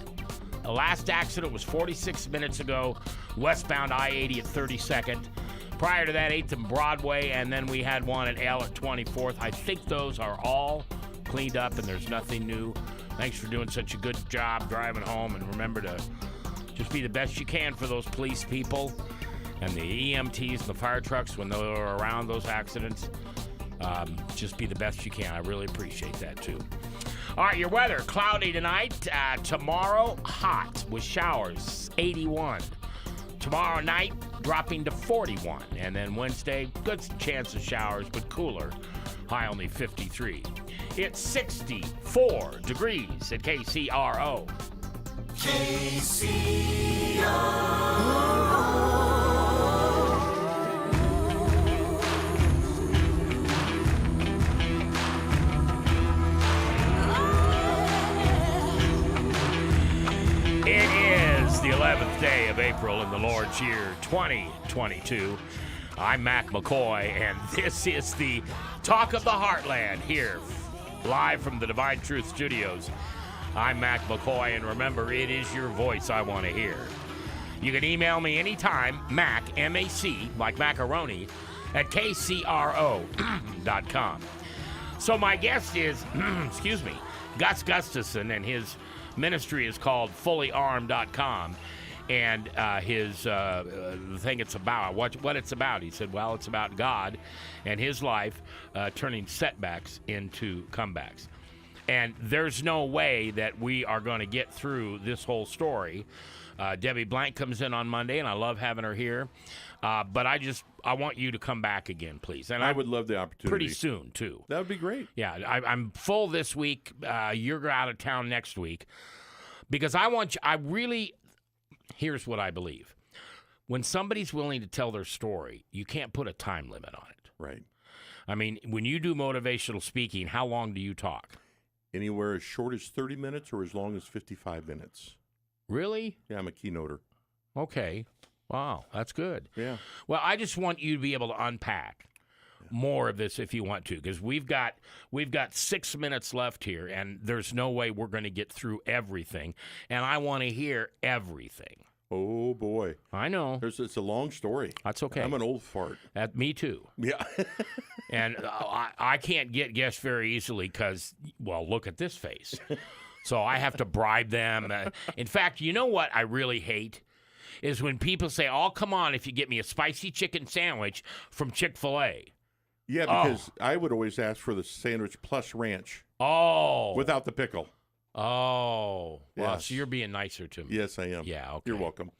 The last accident was 46 minutes ago, westbound I-80 at 32nd. Prior to that, 8th and Broadway, and then we had one at L at 24th. I think those are all cleaned up, and there's nothing new. Thanks for doing such a good job driving home, and remember to just be the best you can for those police people and the EMTs and the fire trucks when they're around those accidents. Just be the best you can. I really appreciate that, too. All right, your weather. Cloudy tonight. Tomorrow, hot with showers, 81. Tomorrow night, dropping to 41. And then Wednesday, good chance of showers, but cooler. High only 53. It's 64 degrees at KCRO. It is the 11th day of April in the Lord's year 2022. I'm Mac McCoy, and this is the Talk of the Heartland here, live from the Divine Truth Studios. I'm Mac McCoy, and remember, it is your voice I want to hear. You can email me anytime, Mac, M-A-C, like macaroni, at kcro.com. So my guest is, Gus Gustafson, and his ministry is called fullyarmed.com, and his thing it's about, what it's about, he said, well, it's about God and his life turning setbacks into comebacks. And there's no way that we are going to get through this whole story. Debbie Blank comes in on Monday, and I love having her here. But I want you to come back again, please. And I would love the opportunity. Pretty soon, too. That would be great. Yeah, I'm full this week. You're out of town next week. Because here's what I believe. when somebody's willing to tell their story, you can't put a time limit on it. Right. I mean, when you do motivational speaking, how long do you talk? Anywhere as short as 30 minutes or as long as 55 minutes. Really? Yeah, I'm a keynoter. Okay. Wow, that's good. Yeah. Well, I just want you to be able to unpack more of this if you want to, because we've got 6 minutes left here, and there's no way we're going to get through everything, and I want to hear everything. Oh, boy. I know. It's a long story. That's okay. I'm an old fart. Me too. Yeah. And I can't get guests very easily because, well, look at this face. So I have to bribe them. In fact, you know what I really hate? Is when people say, oh, come on, if you get me a spicy chicken sandwich from Chick-fil-A. Yeah, because I would always ask for the sandwich plus ranch. Oh. Without the pickle. Oh. Well, Yes. so you're being nicer to me. Yes, I am. Yeah, okay. You're welcome.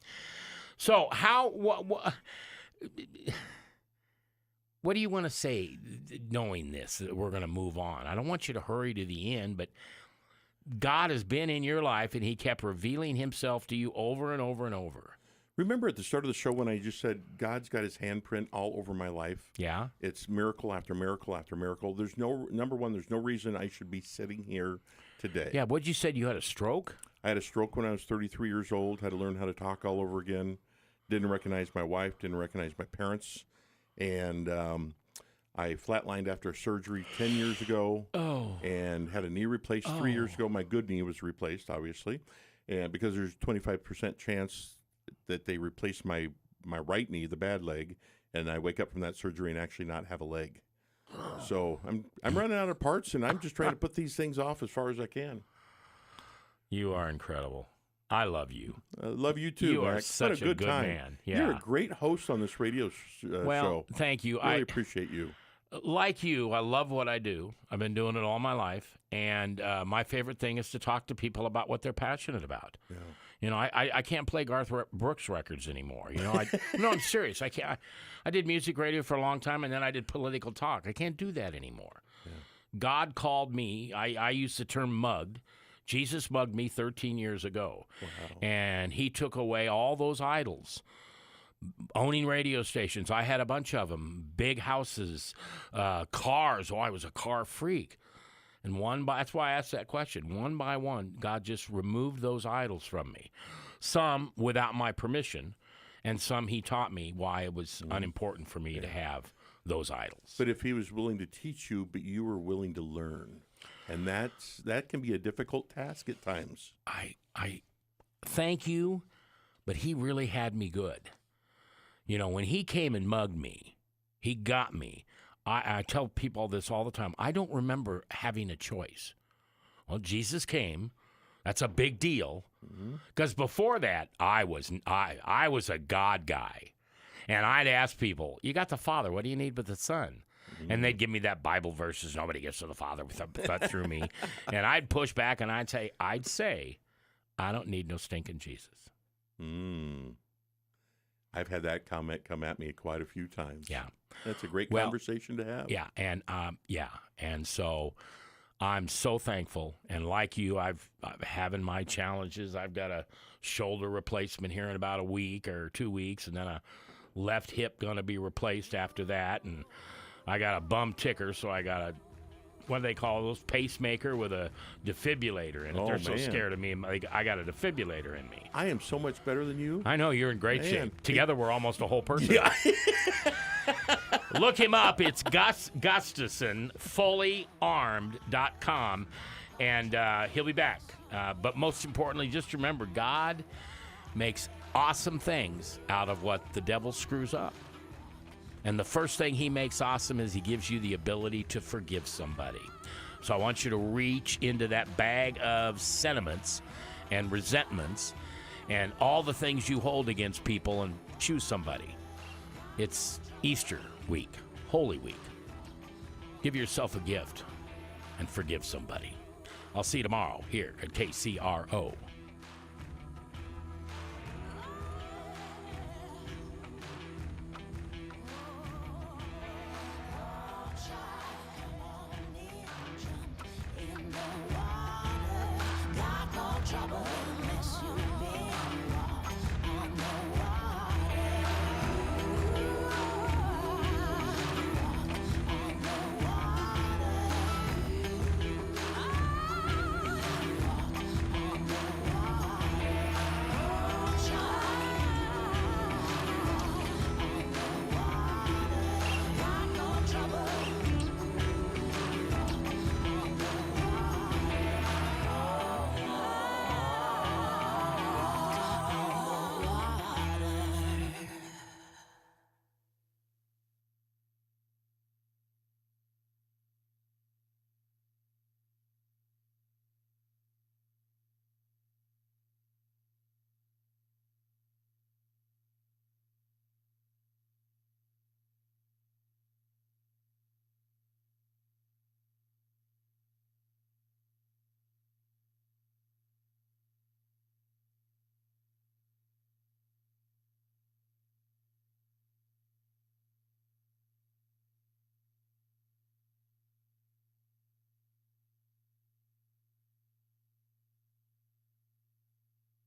So what do you want to say knowing this, that we're going to move on? I don't want you to hurry to the end, but God has been in your life, and he kept revealing himself to you over and over and over. Remember at the start of the show when I just said God's got his handprint all over my life? Yeah. It's miracle after miracle after miracle. There's no reason I should be sitting here today. Yeah, what'd you say? You had a stroke? I had a stroke when I was 33 years old, had to learn how to talk all over again. Didn't recognize my wife, didn't recognize my parents. And I flatlined after surgery 10 years ago. Oh. And had a knee replaced 3 years ago. My good knee was replaced, obviously. And because there's a 25% chance that they replace my right knee, the bad leg, and I wake up from that surgery and actually not have a leg. So I'm running out of parts, and I'm just trying to put these things off as far as I can. You are incredible. I love you. Love you too, You are Max. such what a a good good time. man. Yeah. You're a great host on this radio show. Well, thank you. Really appreciate you. Like you, I love what I do. I've been doing it all my life, and my favorite thing is to talk to people about what they're passionate about. Yeah. You know, I can't play Garth Brooks records anymore. You know, no, I'm serious. I can't. I did music radio for a long time, and then I did political talk. I can't do that anymore. Yeah. God called me. I used the term mugged. Jesus mugged me 13 years ago, and he took away all those idols. Owning radio stations, I had a bunch of them. Big houses, cars. Oh, I was a car freak. And that's why I asked that question. One by one, God just removed those idols from me. Some without my permission, and some he taught me why it was unimportant for me to have those idols. But if he was willing to teach you, but you were willing to learn, and that can be a difficult task at times. I thank you, but he really had me good. You know, when he came and mugged me, he got me. I tell people this all the time. I don't remember having a choice. Well, Jesus came. That's a big deal. Because before that, I was a God guy. And I'd ask people, you got the Father. What do you need with the Son? And they'd give me that Bible verses. Nobody gets to the Father but through me. And I'd push back and I'd say, I don't need no stinking Jesus. I've had that comment come at me quite a few times. Yeah. That's a great conversation to have. Yeah, and so I'm so thankful. And like you, I'm having my challenges. I've got a shoulder replacement here in about a week or 2 weeks, and then a left hip going to be replaced after that. And I got a bum ticker, so I got a, what do they call those, pacemaker with a defibrillator in it. They're so scared of me. I got a defibrillator in me. I am so much better than you. I know, you're in great shape. Together, we're almost a whole person. Yeah. Look him up. It's Gus Gustafson, fullyarmed.com, and he'll be back. But most importantly, just remember, God makes awesome things out of what the devil screws up. And the first thing he makes awesome is he gives you the ability to forgive somebody. So I want you to reach into that bag of sentiments and resentments and all the things you hold against people and choose somebody. It's Easter week, Holy Week. Give yourself a gift and forgive somebody. I'll see you tomorrow here at KCRO. Trouble.